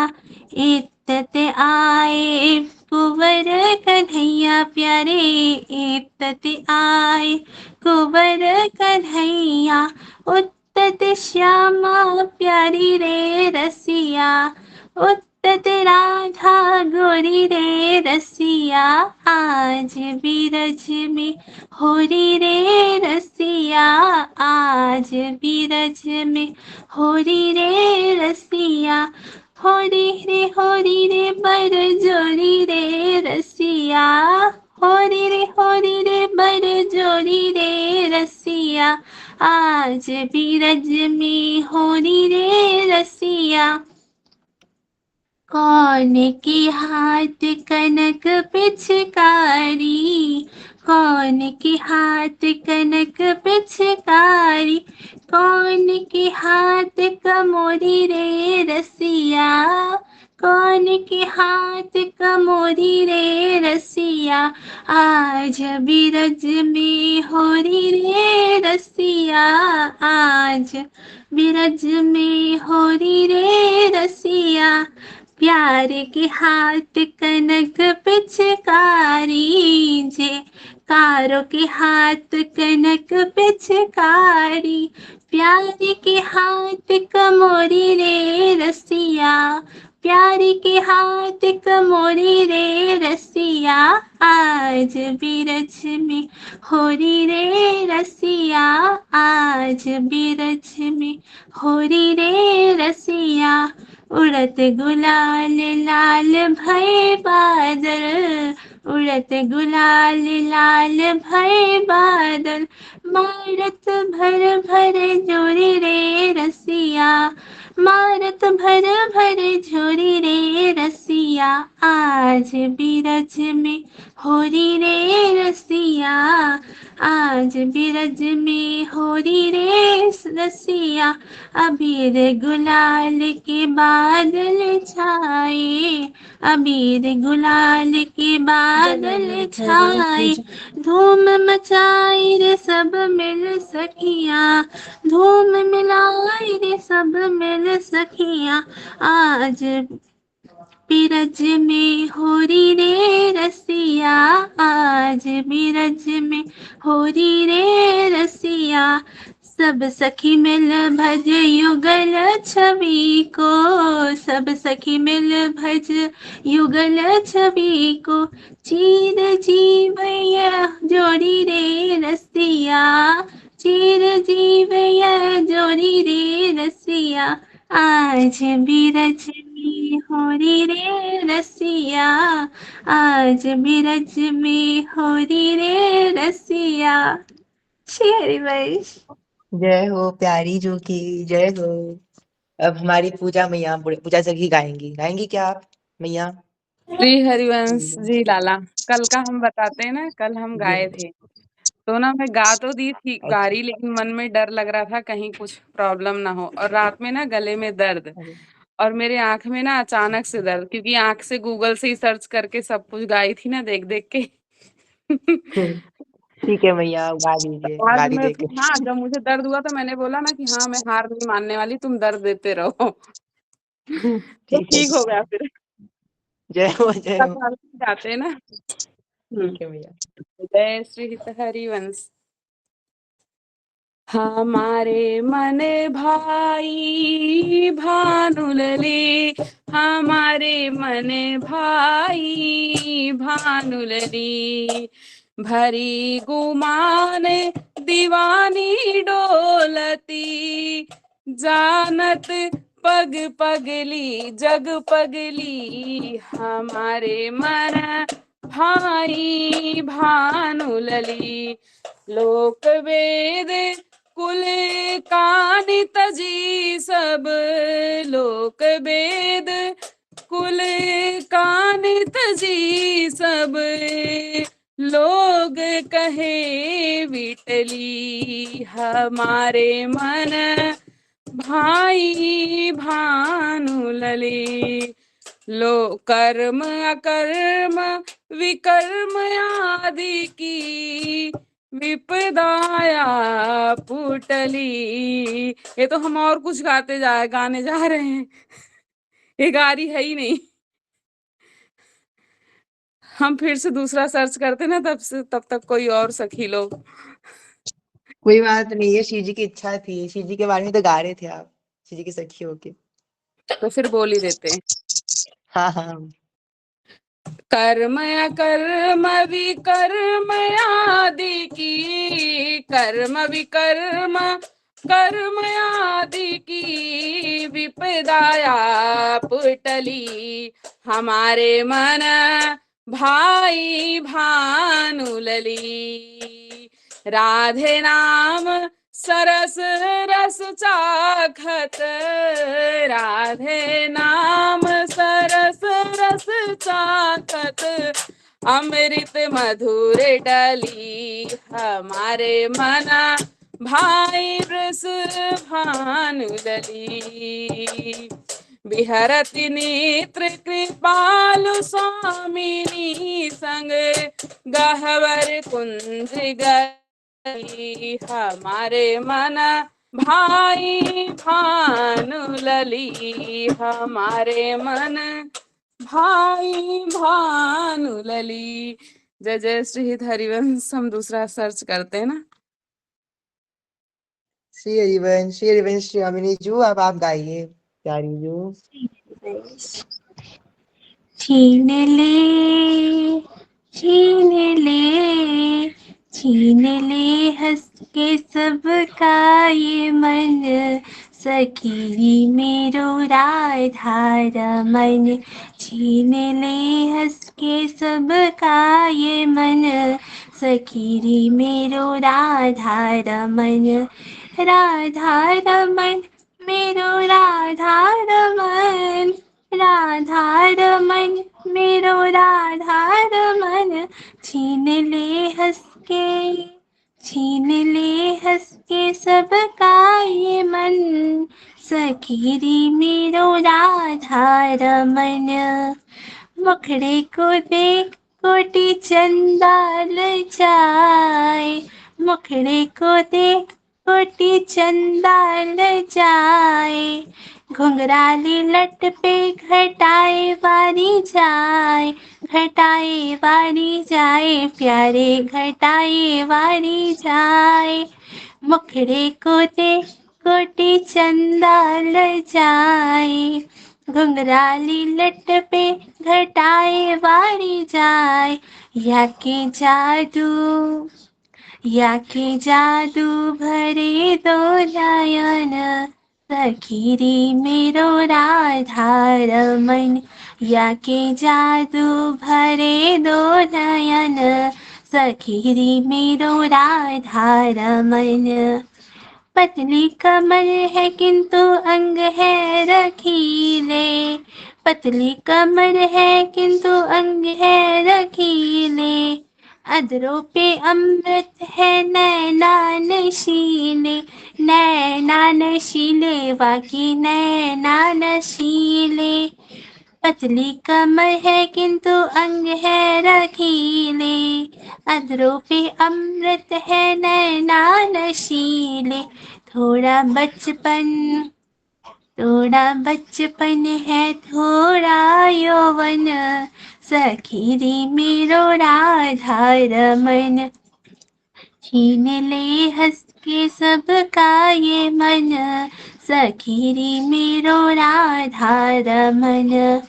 Speaker 3: इत्तत आए कुंवर कन्हैया प्यारे, इत्तत आए कुंवर कन्हैया, उत्तत श्यामा प्यारी रे रसिया, उत्तत राधा गोरी रे रसिया, आज बीरज में होरी रे रसिया, आज बीरज में होरी रे रसिया, होरी रे बर जोरी रे रसिया, होरी रे बर जोरी रे रसिया, आज बीरज में होरी रे रसिया, कौन के हाथ कनक पिचकारी, कौन के हाथ कनक पिचकारी, कौन के हाथ कमोरी रे रसिया, कौन के हाथ कमोरी रे रसिया, आज बीरज में होरी रे रसिया, आज बीरज में होरी रे रसिया, प्यार के हाथ कनक पिचकारी, जे कारो के हाथ कनक पिचकारी, प्यार के हाथ कमोरी रे रसिया, प्यार के हाथ कमोरी रे रसिया, रसिया आज बीरज में, होरी रे रसिया आज बीरज में, होरी रे रसिया। उड़त गुलाल लाल भय बादल, उड़त गुलाल लाल भय बादल, मारत भर भर जोरी रे रसिया, मारत भर भर झोरी रे रसिया। आज बीरज में होरी रे रसिया, आज बीरज में होरी रे रसिया। अबीर गुलाल के बादल छाए, अबीर गुलाल के बादल छाए, धूम मचाई रे सब मिल सखियां, धूम मिलाई रे सब मिल सखियां। आज बीरज में होरी रे रसिया, आज बीरज में होरी रे रसिया। सब सखी मिल भज युगल छवि को, सब सखी मिल भज युगल छवि को, चीर जीवय जोड़ी रे रसिया, चीर जीवय जोड़ी रे रसिया। आज बीरज में होरी रे रसिया, आज बीरज में होरी रे रसिया। श्री हरिवंश।
Speaker 1: जय हो प्यारी जो की, जय हो। अब हमारी पूजा मैया, पूजा सखी गाएंगी। गाएंगी क्या आप मैया?
Speaker 4: श्री हरिवंश जी लाला, कल का हम बताते हैं ना, कल हम गाए थे तो ना, मैं गा तो दी थी गा
Speaker 1: अच्छा।
Speaker 4: रही, लेकिन मन में डर लग रहा था कहीं कुछ प्रॉब्लम ना हो। और रात में ना गले में दर्द, और मेरे आंख में ना अचानक से दर्द, क्योंकि आंख से गूगल से ही सर्च करके सब कुछ गाई थी ना, देख देख के।
Speaker 1: ठीक है मैया, गा दीजिए,
Speaker 4: आज
Speaker 1: गाली
Speaker 4: मैं
Speaker 1: देके।
Speaker 4: हाँ, जब मुझे दर्द हुआ तो मैंने बोला ना कि हाँ, मैं हार नहीं मानने वाली, तुम दर्द देते रहो। तो
Speaker 1: ठीक है,
Speaker 4: ठीक हो गया फिर।
Speaker 1: जय हो जय हो।
Speaker 4: जाते हैं ना।
Speaker 1: ठीक है मैया।
Speaker 4: जय श्री हरिवंश। हमारे मन भाई भानुलली, हमारे मन भाई भानुलली, भरी गुमान दीवानी डोलती, जानत पग पगली जग पगली, हमारे मन भाई भानुलली। लोक वेद कुल कानि तजी सब, लोक वेद कुल कानि तजी सब, लोग कहे विटली, हमारे मन भाई भानुलली। लो कर्म अकर्म विकर्म आदि की, विपदाया पुटली। ये तो हम और कुछ गाने जा रहे हैं, ये गारी है ही नहीं। हम फिर से दूसरा सर्च करते ना, तब तक कोई और सखी लोग।
Speaker 1: कोई बात नहीं है, शिव जी की इच्छा थी, शिव जी के बारे में तो गा रहे थे आप, शिव जी की सखी होके।
Speaker 4: तो फिर बोल ही देते हैं।
Speaker 1: हाँ हाँ।
Speaker 4: कर्म अकर्म विकर्म आदि की, कर्म विकर्म कर्म आदि की, विपदाया पुटली, हमारे मन भाई भानुलली। राधे नाम सरस रस चाखत, राधे नाम सरस रस चाखत, अमृत मधुर डली, हमारे मना भाई रस भानुलली। विहरति नेत्र कृपालु स्वामिनी संग, गहवर कुंज गई, हमारे मन भाई भानुलली, हमारे मन भाई भानुलली। जय जय श्री हरिवंश। हम दूसरा सर्च करते हैं ना।
Speaker 1: श्री हरिवंश, श्री हरिवंश, श्री अमिनी जू, अब आप गाइए प्यारी जू।
Speaker 3: छीन ले छीन ले, छीन ले हंस के सबका ये मन, सखी मेरो राधा रमन। छीन ले हंस के सबका ये मन, सखी मेरो राधा रमन। राधा रमन मेरो राधा रमन, राधा रमन मेरो राधा रमन। छीन ले हंस के, छीन ले हंस के सबका ये मन, सखी मेरो राधा रमन। मुखड़े को देख कोटि चंदा लजाए, मुखड़े को देख कोटि चंदा लजाए। घुंघराली लट पे घटाए वारी जाए, घटाए वारी जाए, प्यारे घटाए वारी जाए। मुखड़े को देख कोटि चंदा लजाए, घुंघराली लट पे घटाए वारी जाए। या के जादू, या के जादू भरे दो नयन, सखी मेरो राधा रमन। या के जादू भरे दो नयन, सखी मेरो राधा रमन। पतली कमर है किंतु अंग है रखीले, पतली कमर है किंतु अंग है रखीले। अधरों पे अमृत है नैना नशीले, नैना नशीले वाकी नैना नशीले। पतली कमर है किंतु अंग है रखीले, अधरों पे अमृत है नैना नशीले। थोड़ा बचपन, थोड़ा बचपन है थोड़ा यौवन, सखी मेरो राधा रमन। छीन ले हंस के सबका ये मन, सखी मेरो राधा रमन।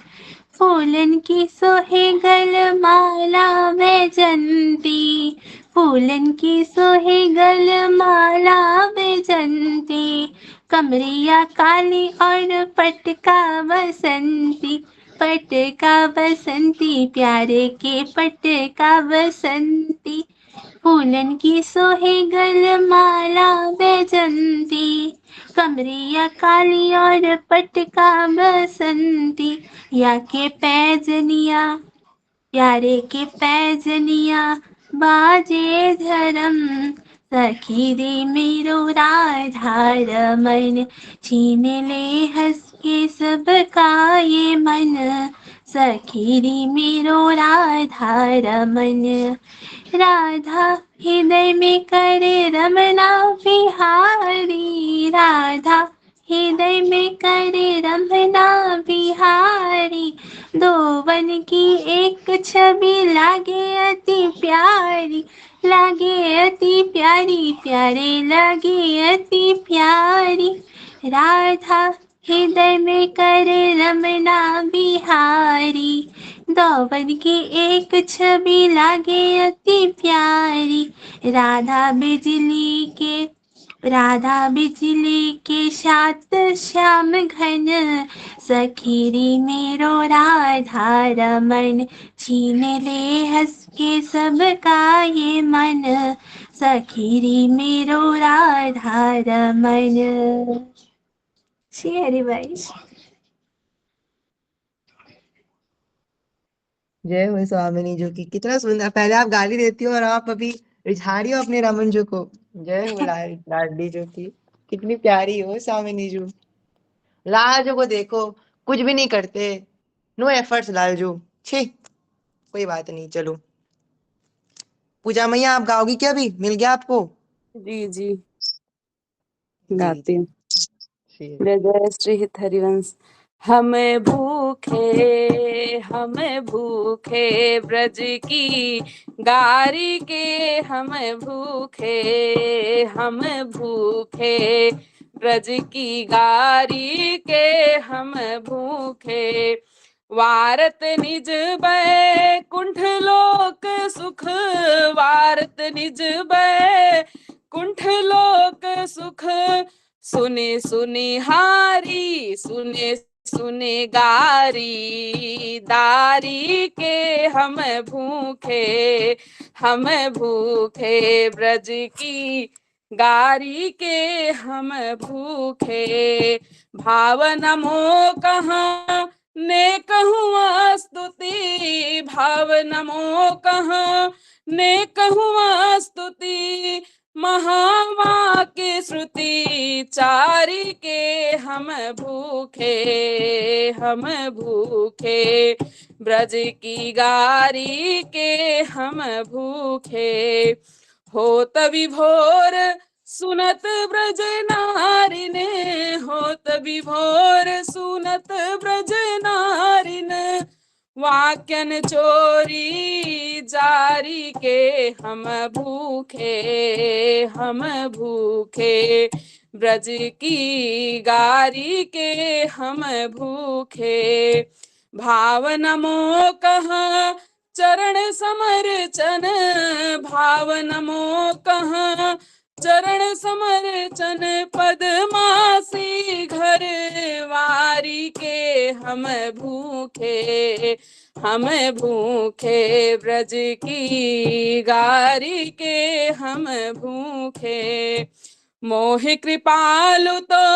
Speaker 3: फूलन की सोहे गल माला वैजंती, फूलन की सोहे गल माला वैजंती। कमरिया काली और पटका बसंती, पटका बसंती, प्यारे के पटका बसंती। फूलन की सोहे गल माला वैजंती, कमरिया काली और पटका बसंती। या के पैजनिया, प्यारे के पैजनिया बाजे धर्म, सखी मेरो राधा रमन। छीन ले हंस के सबका ये मन, सखी मेरो राधा रमन। राधा हृदय में करे रमना बिहारी, राधा हृदय में करे रमना बिहारी। दो वन की एक छवि लागे अति प्यारी, लागे अति प्यारी, प्यारे लागे अति प्यारी। राधा हृदय में करे रमना बिहारी, दौवन की एक छवि लागे अति प्यारी। राधा बिजली के, राधा बिजली के साथ श्याम घन, सखी मेरो राधा रमन। छीन ले हंस के सबका ये मन, सखी मेरो राधा रमन। श्री हरि भाई।
Speaker 1: जय हो स्वामिनी जो की। कितना सुंदर, पहले आप गाली देती हो और आप अभी रिझा रही हो अपने रमन जो को। जय हो लाडली जो की, कितनी प्यारी हो स्वामिनी जो। लालजू को देखो, कुछ भी नहीं करते, नो एफर्ट्स लालजू। छी, कोई बात नहीं। चलो पूजा मैया, आप गाओगी क्या? भी मिल गया आपको?
Speaker 4: जी जी
Speaker 1: जी
Speaker 4: गाती हूँ।
Speaker 1: जी।
Speaker 4: जय जय श्री हित हरिवंश। हम भूखे ब्रज की गारी के, हम भूखे ब्रज की गारी के, हम भूखे। वारत निज बैकुंठ लोक सुख वार्त निज बै कुंठ लोक सुख सुने सुने हारी सुने सुने गारी दारी के हम भूखे ब्रज की गारी के हम भूखे भावन मोह कहाँ ने कहूँ स्तुति भावन मोह कहाँ ने कहूँ स्तुति महावाक्य श्रुति चारी के हम भूखे ब्रज की गारी के हम भूखे होत विभोर सुनत ब्रज नारिन होत विभोर सुनत ब्रज नारिन वाक्यन चोरी जारी के हम भूखे ब्रज की गारी के हम भूखे भावन मोह कहाँ चरण समरचन भावन मोह कहाँ चरण समरचन पद्मासी घर वारी के हम भूखे ब्रज की गारी के हम भूखे मोहि कृपालु तो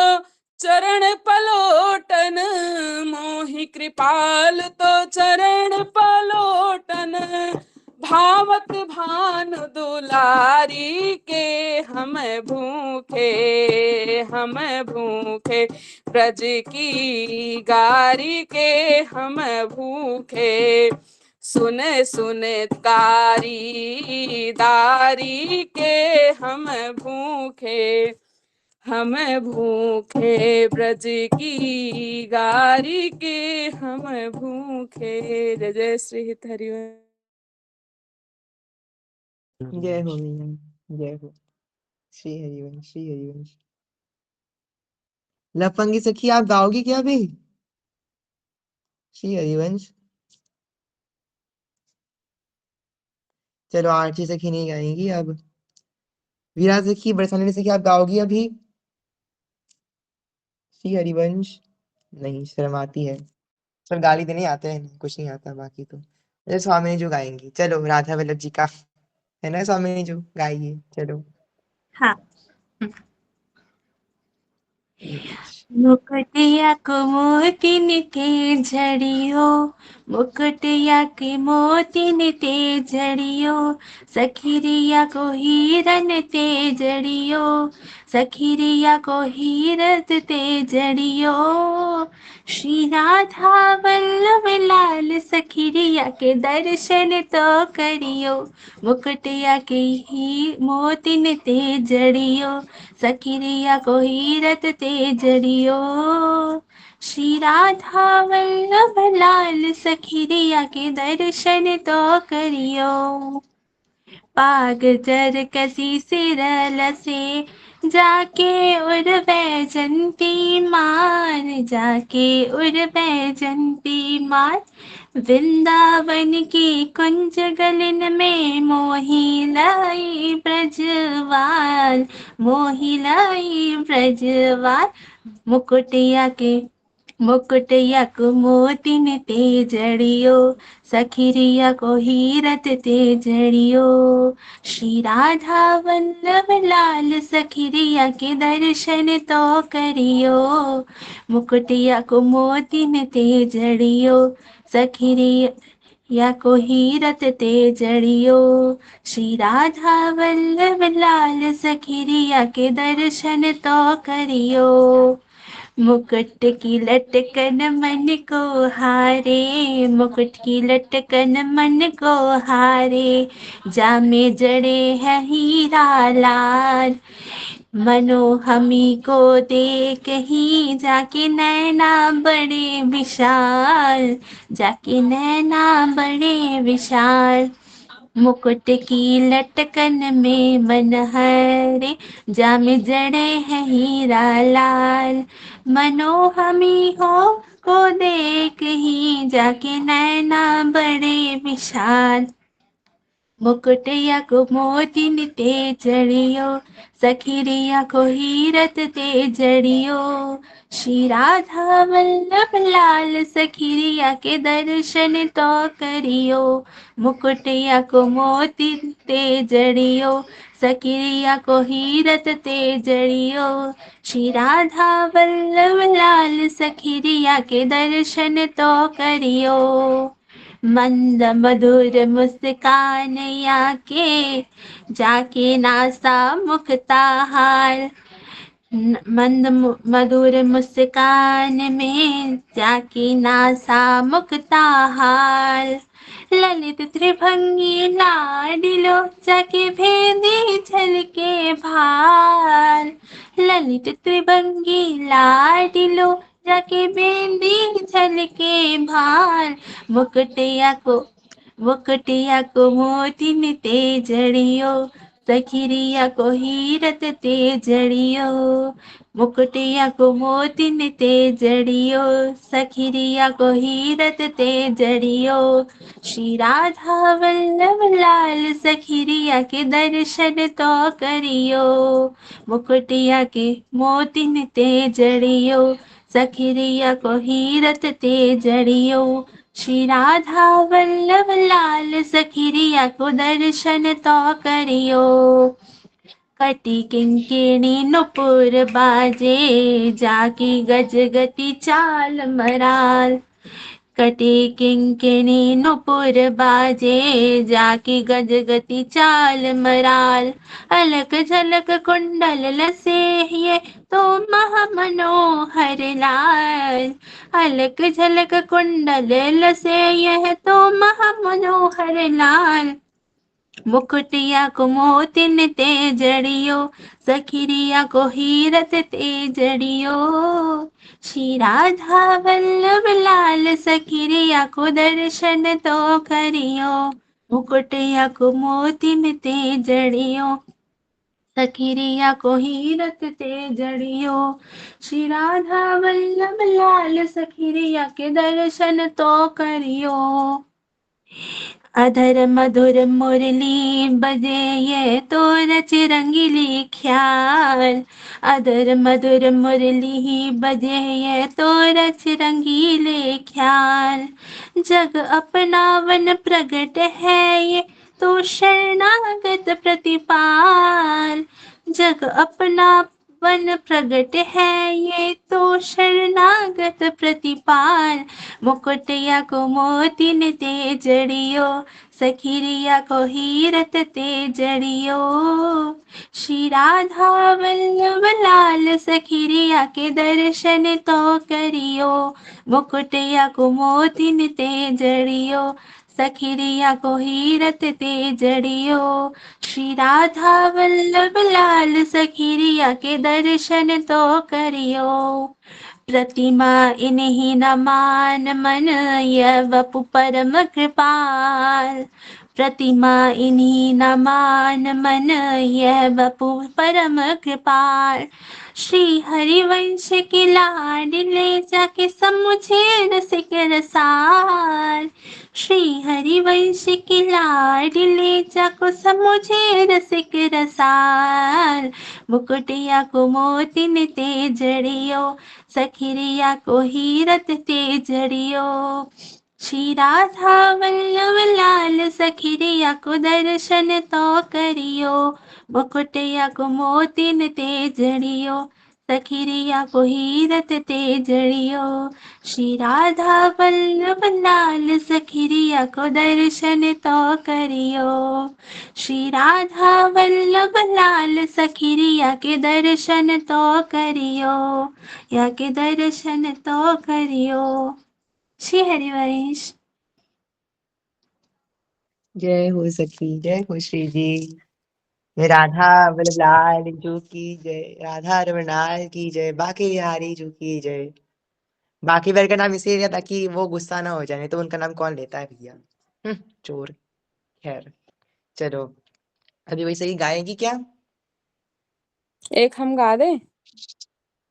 Speaker 4: चरण पलोटन मोहि कृपाल तो चरण पलोटन भावत भानु दुलारी के हम भूखे ब्रज की गारी के हम भूखे सुन सुन कारी दारी के हम भूखे ब्रज की गारी के हम भूखे। जय जय श्री हित हरिवंश।
Speaker 1: जय हो मैया, जय हो। श्री हरिवंश, श्री हरिवंश। लफंगी सखी आप गाओगी क्या अभी? श्री हरिवंश। चलो आरती सखी नहीं गाएंगी अब। वीरा सखी, बरसाने सखी आप गाओगी अभी? श्री हरिवंश। नहीं, शर्म आती है। पर गाली देने आते हैं, कुछ नहीं आता बाकी तो। अरे स्वामिनी जो गाएंगी। चलो राधा वल्लभ जी का है ना, स्वामिनी जो गाइए। चलो।
Speaker 3: हाँ। मुकुटिया को मोतिन के जड़ियो मुकुटिया के मोतिन ते जड़ियो सखिरिया को हीरन ते जड़ियो सखिरिया को हीरत ते जड़ियो श्री राधा वल्लभ लाल सखिरिया के दर्शन तो करियो मुकुटिया के ही मोतिन ते जड़ियो सखिरिया को हीरत ते जड़ियो श्री राधा वल्लभ लाल सखिरिया के दर्शन तो करियो पाग जर कसी सिरल से जाके उड़ बैजंती मार जाके उड़ बैजंती मार वृंदावन की कुंज गलन में मोहिलाई ब्रजवाल मुकुटिया को मोतिन ते जड़ियो सखिरिया को हीरत ते जड़ियो श्री राधा वल्लभ लाल सखिरिया के दर्शन तो करियो मुकुटिया को मोतिन ते जड़ियो सखिरिया को हीरत ते जड़ियो श्री राधा वल्लभ लाल सखिरिया के दर्शन तो करियो मुकुट की लटकन मन को हारे मुकुट की लटकन मन को हारे जामे जड़े है हीरा लाल मनो हमी को देख ही जाके नैना बड़े विशाल मुकुट की लटकन में मन हरे जाम जड़े है हीरा लाल मनो हमी हो को देख ही जाके नैना बड़े विशाल मुकुटिया को मोती ते जड़ियो, सखिरिया को हीरत ते जड़ियो। श्री राधा वल्लभ लाल सखिरिया के दर्शन तो करियो, मुकुटिया को मोती ते जड़ियो, सखिरिया को हीरत ते जड़ियो। श्री राधा वल्लभ लाल सखिरिया के दर्शन तो करियो। मंद मधुर मुस्कान के जाके नासा मुक्ता हार, मंद मधुर मुस्कान में जाके नासा मुक्ता हार। ललित त्रिभंगी लाडिलो जाके भेदी झलके भार, ललित त्रिभंगी लाडिलो जाके बेंदी झलके भार। मुकुटिया को मोती ते जड़ियो, सखिरिया को हीरत ते जड़ियो। मुकुटिया को मोती ते जड़ियो, सखिरिया को हीरत ते जड़ियो। श्री राधा वल्लभ लाल सखिरिया के दर्शन तो करियो, मुकुटिया के मोती ते जड़ियो, सखिरिया को हीरत ते जड़ियो। श्री राधा वल्लभ लाल सखिरिया को दर्शन तो करियो। कटी किंकिणी नुपुर बाजे, जाकी गज गति चाल मराल। कटी किंकिणी नुपुर बाजे, जाकी गज गति चाल मराल। अलक झलक कुंडल लसे ये तो महा मनोहर लाल, अलक झलक कुंडल लसे यह तो महा मनोहर लाल। मुकुटिया को मोतिन ते जड़ियो, सखिरिया को हीरत ते जड़ियो। श्री राधा वल्लभ लाल सखिरिया को दर्शन तो करियो, मुकुटिया को मोतिन ते जड़ियो, सखिरिया को हीरत ते जड़ियो। श्री राधा वल्लभ लाल सखिरिया के दर्शन तो करियो। अधर मधुर मुरली बजे ये तो रच रंगीली ख्याल, अधर मधुर मुरली ही बजे ये तो रच रंगीले ख्याल। जग अपना वन प्रगट है ये तो शरणागत प्रतिपाल, जग अपना वन प्रगट है ये तो शरणागत प्रतिपाल। मुकुटिया को मोतिन ते जड़ियो, सखिरिया को हीरत ते जड़ियो। श्री राधा वल्लभ लाल सखिरिया के दर्शन तो करियो, मुकुटिया को मोतिन ते जड़ियो, सखिरिया को हीरत ते जड़ियो। श्री राधा वल्लभ लाल सखिरिया के दर्शन तो करियो। प्रतिमा इन्हीं न मान मन यह वपु परम कृपाल, प्रतिमा इन्हीं न मान मन यह वपु परम कृपाल। श्री हरिवंश की लाडले जाके समुझे रसिक रसाल, श्री हरिवंश की लाडले जाको समुझे रसिक रसाल। मुकुटिया को मोतिन ते जड़ियो, सखिरिया को हीरत ते जड़ियो। श्री राधा वल्लभ लाल सखिरिया को दर्शन तो करियो, मुकुटिया को मोतिन ते जड़ियो, सखिरिया को हीरत ते जड़ियो। श्री राधा वल्लभ लाल सखिरिया को दर्शन तो करियो। श्री राधा वल्लभ लाल सखिरिया के दर्शन तो करियो, या के दर्शन तो करियो। श्री हरिवंश।
Speaker 1: जय हो सखी, जय हो श्री जी। जय राधा वल्लभ लाल जो की जय, राधा रमनाल की जय, बाकी बिहारी जो की जय। बाकी वर्ग का नाम इसलिए लिया ताकि वो गुस्सा ना हो जाए, नहीं तो उनका नाम कौन लेता है भैया। चोर। खैर चलो, अभी वैसे ही गाएंगी क्या?
Speaker 4: एक हम गा दें?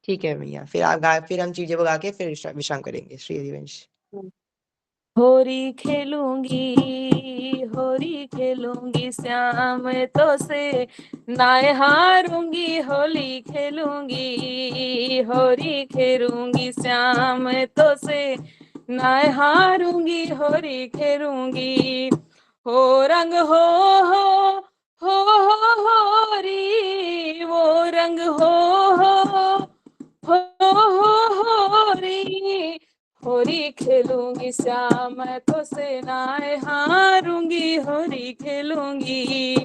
Speaker 1: ठीक है भैया, फिर आप गा, फिर हम चीजें को गा के फिर विश्राम करेंगे। श्री हरिवंश।
Speaker 4: होरी खेलूंगी श्याम तो से नाय हारूंगी, होली खेलूंगी श्याम तो से नाय हारूंगी, होरी खेलूंगी। हो रंग होरी, वो रंग होरी, होरी खेलूंगी श्याम तो से नाय हारूंगी, होरी खेलूंगी।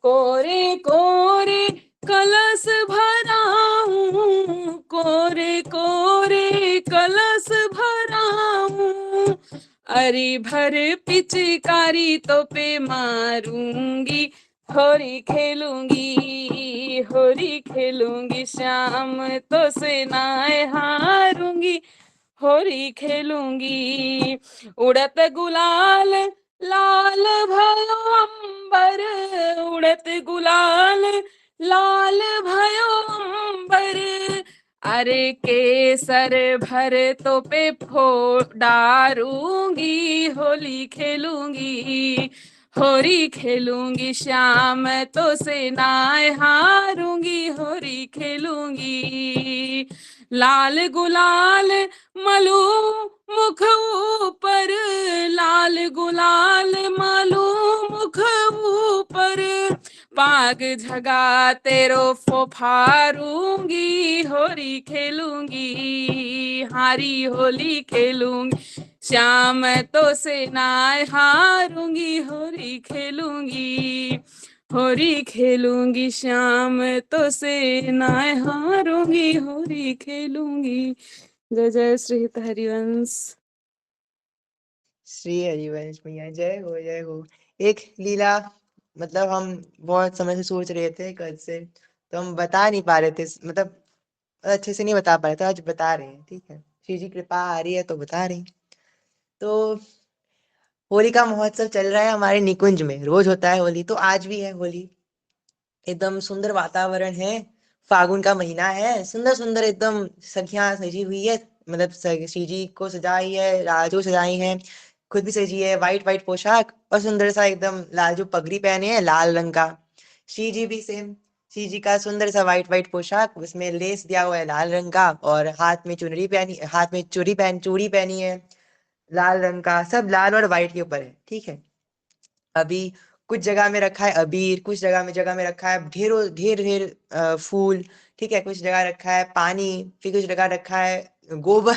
Speaker 4: कोरे कोरे कलश भराऊं, कोरे कोरे कलश भराऊं, अरी भर पिचकारी तो पे मारूंगी, होरी खेलूंगी श्याम तो से नाय हारूंगी, होरी खेलूंगी। उड़त गुलाल लाल भयो अंबर, उड़त गुलाल लाल भयो अंबर, अरे केसर भर तो पे डारूंगी, होली खेलूंगी श्याम तो से नाय हारूंगी, होरी खेलूंगी। लाल गुलाल मलू मुख ऊपर, लाल गुलाल मलू मुख ऊपर, पाग झगा तेरो फोफारूंगी, होरी खेलूंगी, हारी होली खेलूंगी श्याम तो से नाय हारूंगी, होरी खेलूंगी श्याम तो से नाय हारूंगी, होरी खेलूंगी। जय जय श्री हित हरिवंश।
Speaker 1: श्री हरिवंश मैया जय हो जय हो। एक लीला मतलब हम बहुत समय से सोच रहे थे कल से, तो हम बता नहीं पा रहे थे, मतलब अच्छे से नहीं बता पा रहे थे, आज बता रहे हैं। ठीक है, श्री जी कृपा आ रही है तो बता रही। तो होली का महोत्सव चल रहा है हमारे निकुंज में, रोज होता है होली, तो आज भी है होली। एकदम सुंदर वातावरण है, फागुन का महीना है, सुंदर सुंदर एकदम सखियां सजी हुई है, मतलब श्री जी को सजाई है, राजू सजाई है, खुद भी सजी है, वाइट वाइट पोशाक और सुंदर सा एकदम लालजू पगड़ी पहने हैं लाल रंग का। श्री जी भी सेम, श्री जी का सुंदर सा वाइट वाइट पोशाक, उसमें लेस दिया हुआ है लाल रंग का, और हाथ में चूड़ी पहनी है लाल रंग का, सब लाल और व्हाइट के ऊपर है। ठीक है, अभी कुछ जगह में रखा है अबीर, कुछ जगह में रखा है ढेरों ढेर ढेर फूल। ठीक है, कुछ जगह रखा है पानी, फिर कुछ जगह रखा है गोबर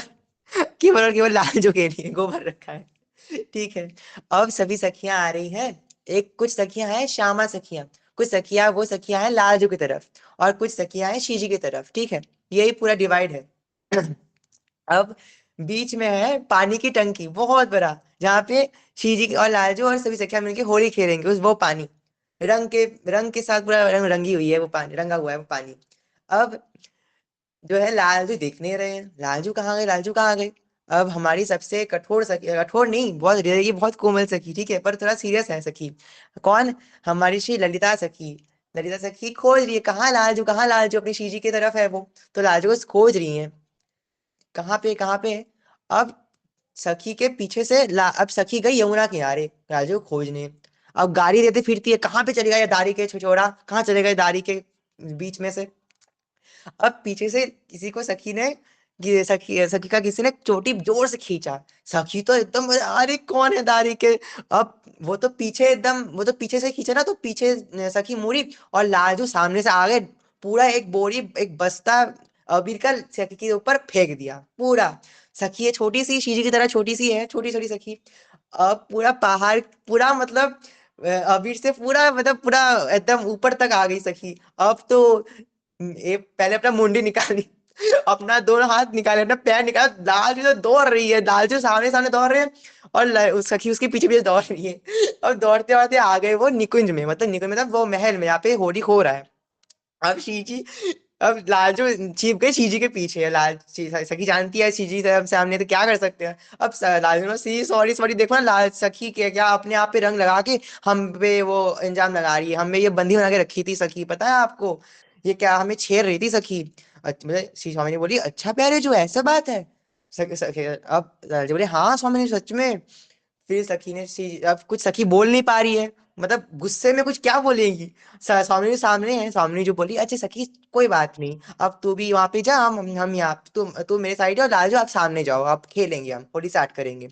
Speaker 1: केवल और केवल लालजू के लिए गोबर रखा है। ठीक है, अब सभी सखियां आ रही हैं, एक कुछ सखियां हैं श्यामा सखियां, कुछ सखियां वो सखियां हैं लालजू की तरफ, और कुछ सखियां हैं शीजी की तरफ। ठीक है, यही पूरा डिवाइड है। अब बीच में है पानी की टंकी बहुत बड़ा, जहाँ पे शीजी और लालजू और सभी सखिया मिलके होली खेलेंगे, उस वो पानी रंग के साथ पूरा रंग रंगी हुई है, वो पानी रंगा हुआ है वो पानी। अब जो है लालजू दिख नहीं रहे हैं, लालजू कहाँ गए। अब हमारी सबसे कठोर सखी, कठोर नहीं, बहुत हृदय बहुत कोमल सखी, ठीक है, पर थोड़ा सीरियस है सखी। कौन? हमारी श्री ललिता सखी। ललिता सखी खोज रही है कहाँ लालजू अपनी शीजी की तरफ है वो, तो लालजू को खोज रही है, कहाँ पे है? अब सखी के पीछे से अब सखी गई यमुना किनारे राजू को खोजने। अब गाड़ी देते फिरती है, कहाँ पे चलेगा ये दारी के छिछोरा, कहाँ चलेगा ये दारी के बीच में से। अब पीछे से किसी को सखी ने सखी का किसी ने चोटी जोर से खींचा, सखी तो एकदम अरे कौन है दारी के। अब वो तो पीछे से खींचा ना, तो पीछे सखी मुड़ी और लालजू सामने से आ गए, पूरा एक बोरी एक बस्ता अबीर का सखी के ऊपर फेंक दिया पूरा। सखी है छोटी सी, शीशी की तरह छोटी सी है, छोटी छोटी सखी। अब पूरा पहाड़, पूरा मतलब अबीर से पूरा मतलब पूरा एकदम ऊपर तक आ गई सखी। अब तो ये पहले अपना मुंडी निकाली, अपना दोनों हाथ निकाले, अपना पैर निकाला, लालजू तो दौड़ रही है, लालजू सामने सामने दौड़ रहे हैं, और उस सखी उसके पीछे पीछे दौड़ रही है। अब दौड़ते दौड़ते आ गए वो निकुंज में, निकुंज मतलब वो महल में, यहाँ पे होली हो रहा है। अब शीजी अब लालजू छिप गए शीजी के पीछे, सखी जानती है शीजी सामने, तो क्या कर सकते हैं। अब लालजू ने सी सॉरी सॉरी, देखो ना लाल सखी के क्या अपने आप पे रंग लगा के हम पे वो इंजाम लगा रही है, हमें ये बंदी बना के रखी थी सखी, पता है आपको, ये क्या हमें छेड़ रही थी सखी। मतलब श्री स्वामी ने बोली, अच्छा प्यारे जो ऐसा बात है, अब लालजी बोले हाँ स्वामी सच में। फिर सखी ने अब कुछ सखी बोल नहीं पा रही है, मतलब गुस्से में कुछ क्या बोलेंगी। स्वामी जी सामने है, स्वामी जो बोली अच्छा सखी कोई बात नहीं, अब तू भी वहां पे जा, हम यहाँ, तू मेरे साइड है और लालजू आप सामने जाओ, आप खेलेंगे, हम होली स्टार्ट करेंगे।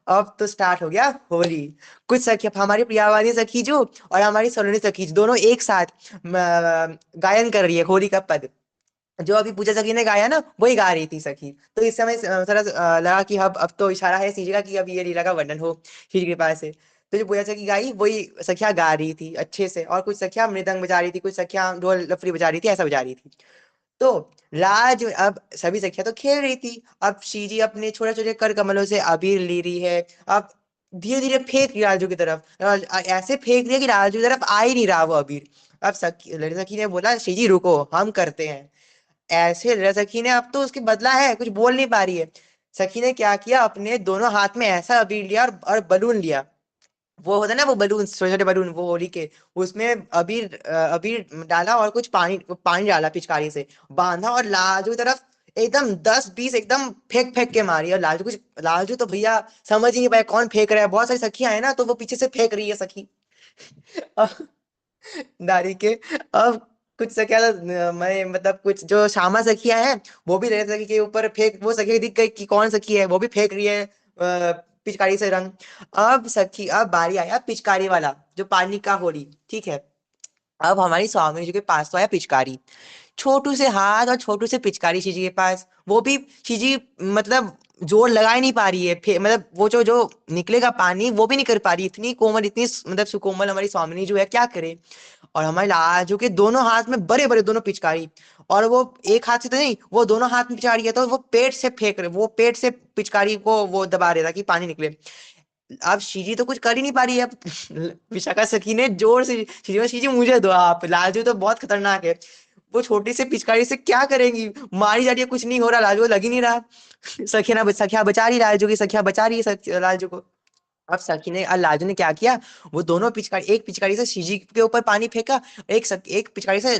Speaker 1: अब तो स्टार्ट हो गया होली। कुछ सखी, अब हमारी प्रियावादी सखी जो और हमारी सलोनी सखी जो, दोनों एक साथ गायन कर रही है होली का पद। जो अभी पूजा सखी ने गाया ना वही गा रही थी सखी। तो इस समय थोड़ा लगा कि अब तो इशारा है सीजी का कि अब ये लीला का वर्णन हो सीजी के पास से। तो जो पूजा सखी गाई वही सखिया गा रही थी अच्छे से, और कुछ सखिया मृदंग बजा रही थी, कुछ सखिया ढोल लफड़ी बजा रही थी, ऐसा बजा रही थी। तो लाज अब सभी सखिया तो खेल रही थी, अब शीजी अपने छोटे छोटे कर कमलों से अबीर ले रही है। अब धीरे धीरे फेंक रही है लालजू की तरफ, ऐसे फेंक रही है कि लालजू की तरफ आ ही नहीं रहा वो अबीर। अब सखी लड़की सखी ने बोला शीजी रुको हम करते हैं। ऐसे लड़की सखी ने अब तो उसके बदला है, कुछ बोल नहीं पा रही है। सखी ने क्या किया, अपने दोनों हाथ में ऐसा अबीर लिया और बलून लिया। वो होता है ना वो बलून, छोटे छोटे बलून वो होली के, उसमें अबीर अबीर डाला और कुछ पानी पानी डाला पिचकारी से बांधा, और लालजू की तरफ एकदम 10-20 एकदम फेंक फेंक के मारी। और लालजू तो भैया समझ ही नहीं पाया कौन फेंक रहा है, बहुत सारी सखियां है ना तो वो पीछे से फेंक रही है सखी नारी के। अब कुछ सखिया तो मैं मतलब कुछ जो श्यामा सखिया है वो भी रेत सखी के ऊपर फेंक, वो सखी दिख गई कि कौन सखी है, वो भी फेंक रही है पिचकारी से रंग। अब बारी आया पिचकारी वाला जो पानी का होली, ठीक है। अब हमारी स्वामी जी के पास तो आया पिचकारी, छोटू से हाथ और छोटू से पिचकारी शीजी के पास, वो भी शीजी मतलब जोर लगा ही नहीं पा रही है, मतलब वो जो निकलेगा पानी वो भी नहीं कर पा रही, इतनी कोमल इतनी मतलब सुकोमल हमारी स्वामिनी जो है क्या करे। और हमारे लाजू के दोनों हाथ में बड़े बड़े दोनों पिचकारी, और वो एक हाथ से तो नहीं, वो दोनों हाथ में पिचकारी है तो वो पेट से फेंक रहे, वो पेट से पिचकारी को वो दबा रहे ताकि पानी निकले। अब शीजी तो कुछ कर ही नहीं पा रही है। अब विशाखा सखी ने जोर से शीजी शीजी मुझे दो आप, लालजू तो बहुत खतरनाक है, वो छोटी सी पिचकारी से क्या करेंगी, मारी जा रही है, कुछ नहीं हो रहा, लालजू को लग ही नहीं रहा। सखिया बचा रही लालजू की, सखिया बचा रही है लालजू को। अब सखी ने लालजू ने क्या किया, वो दोनों पिचकारी, एक पिचकारी से शीजी के ऊपर पानी फेंका, एक पिचकारी से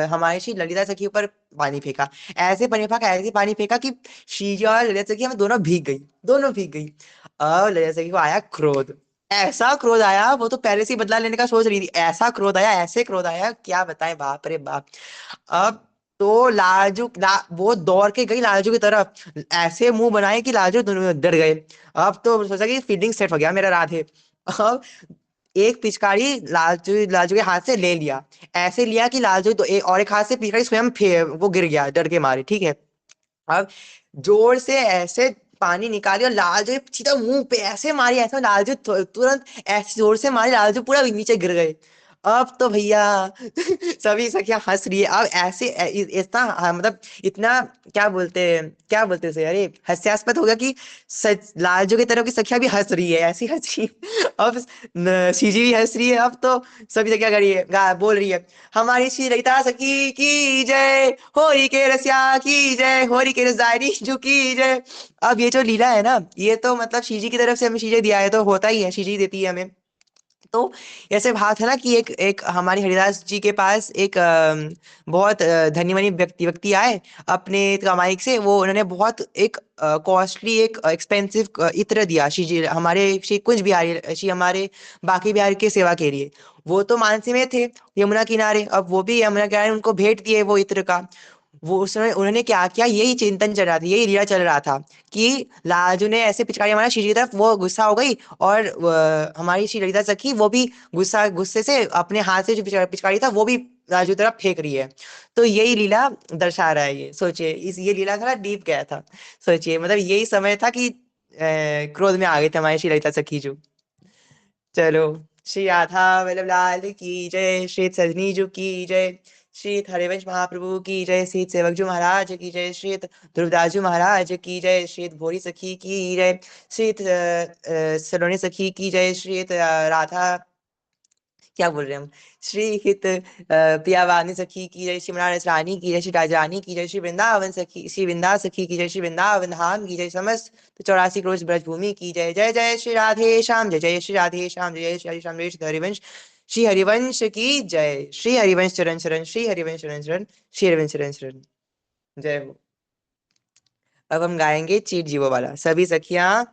Speaker 1: हमारी श्री ललिता सखी ऊपर पानी फेंका। ऐसे पानी फेंका कि शीजी और ललिता सखी हमें दोनों भीग गई, दोनों भीग गई। अब ललिता सखी को आया क्रोध, ऐसा क्रोध आया, वो तो पहले से ही बदला लेने का सोच रही थी, ऐसा क्रोध आया, ऐसे क्रोध आया क्या बताएं, बाप रे बाप। अब तो वो दौड़ के गई लालजू की तरफ, ऐसे मुंह बनाए कि लालजू दोनों डर गए। अब तो सोचा कि फील्डिंग सेट हो गया मेरा राधे। अब एक पिचकारी लालजू लालजू के हाथ से ले लिया, ऐसे लिया कि लालजू तो और एक हाथ से पिचकारी स्वयं वो गिर गया डर के मारे, ठीक है। अब जोर से ऐसे पानी निकाली और लालजू के सीधा मुंह पे ऐसे मारी, ऐसा लालजू तुरंत ऐसे जोर से मारी, लालजू पूरा नीचे गिर गए। अब तो भैया सभी सखियां हंस रही है, अब ऐसे इतना मतलब इतना क्या बोलते उसे, अरे हास्यास्पद हो गया कि सच लालजू की तरफ की सखिया भी हंस रही है, ऐसी हंस रही है। अब शीजी भी हंस रही है, अब तो सभी सखिया कर रही है, बोल रही है हमारी श्री ललिता सखी की जय, होरी के रसिया की जय, होरी के रसायनी जो की जय। अब ये जो लीला है ना, ये तो मतलब शीजी की तरफ से हमें शीजी दिया है तो होता ही है, शीजी देती है हमें। तो ऐसे बात है ना कि एक एक हमारी हरिदास जी के पास एक बहुत धनी मनी व्यक्ति व्यक्ति आए अपने कमाई से, वो उन्होंने बहुत एक कॉस्टली एक एक्सपेंसिव इत्र दिया श्री जी, हमारे श्री कुंज बिहारी, श्री हमारे बाकी बिहारी की सेवा के लिए। वो तो मानसी में थे यमुना किनारे, अब वो भी यमुना किनारे उनको भेंट दिए वो इत्र का। वो उसने उन्होंने क्या किया, यही चिंतन चल रहा था, यही लीला चल रहा था कि लालजू ने ऐसे पिचकारी मारा शीशी की तरफ, वो गुस्सा हो गई, और हमारी श्री ललिता सखी वो भी गुस्से से अपने हाथ से जो पिचकारी था वो भी लालजू की तरफ फेंक रही है। तो यही लीला दर्शा रहा है, ये सोचिए, ये लीला थोड़ा डीप गया था। सोचिए मतलब यही समय था कि क्रोध में आ गए थे हमारी श्री ललिता सखी जो। चलो, श्री राधा वल्लभ लाल की जय, श्री सजनी जी की जय, श्री हरिवंश महाप्रभु की जय, श्री सेवक जी महाराज की जय, श्री ध्रुवदास जी महाराज की जय, श्री भोरी सखी की जय, श्री सलोनी सखी की जय, श्री राधा क्या बोल रहे हैं हम, श्री हित प्रियावानी सखी की जय, श्री बनारस रानी की जय, श्री राजरानी की जय, श्री वृंदावन सखी, श्री वृंदा सखी की जय, श्री वृंदावन धाम की जय, समस्त 84 क्रोश ब्रजभूमि की जय। जय जय श्री राधे श्याम, जय जय श्री राधे श्याम, जय जय श्री श्याम, जय श्री हरिवंश, श्री हरिवंश की जय, श्री हरिवंश चरण चरण, श्री हरिवंश चरण चरण, श्री हरिवंश चरण चरण, जय हो। अब हम गाएंगे चीर जीवो वाला। सभी सखियां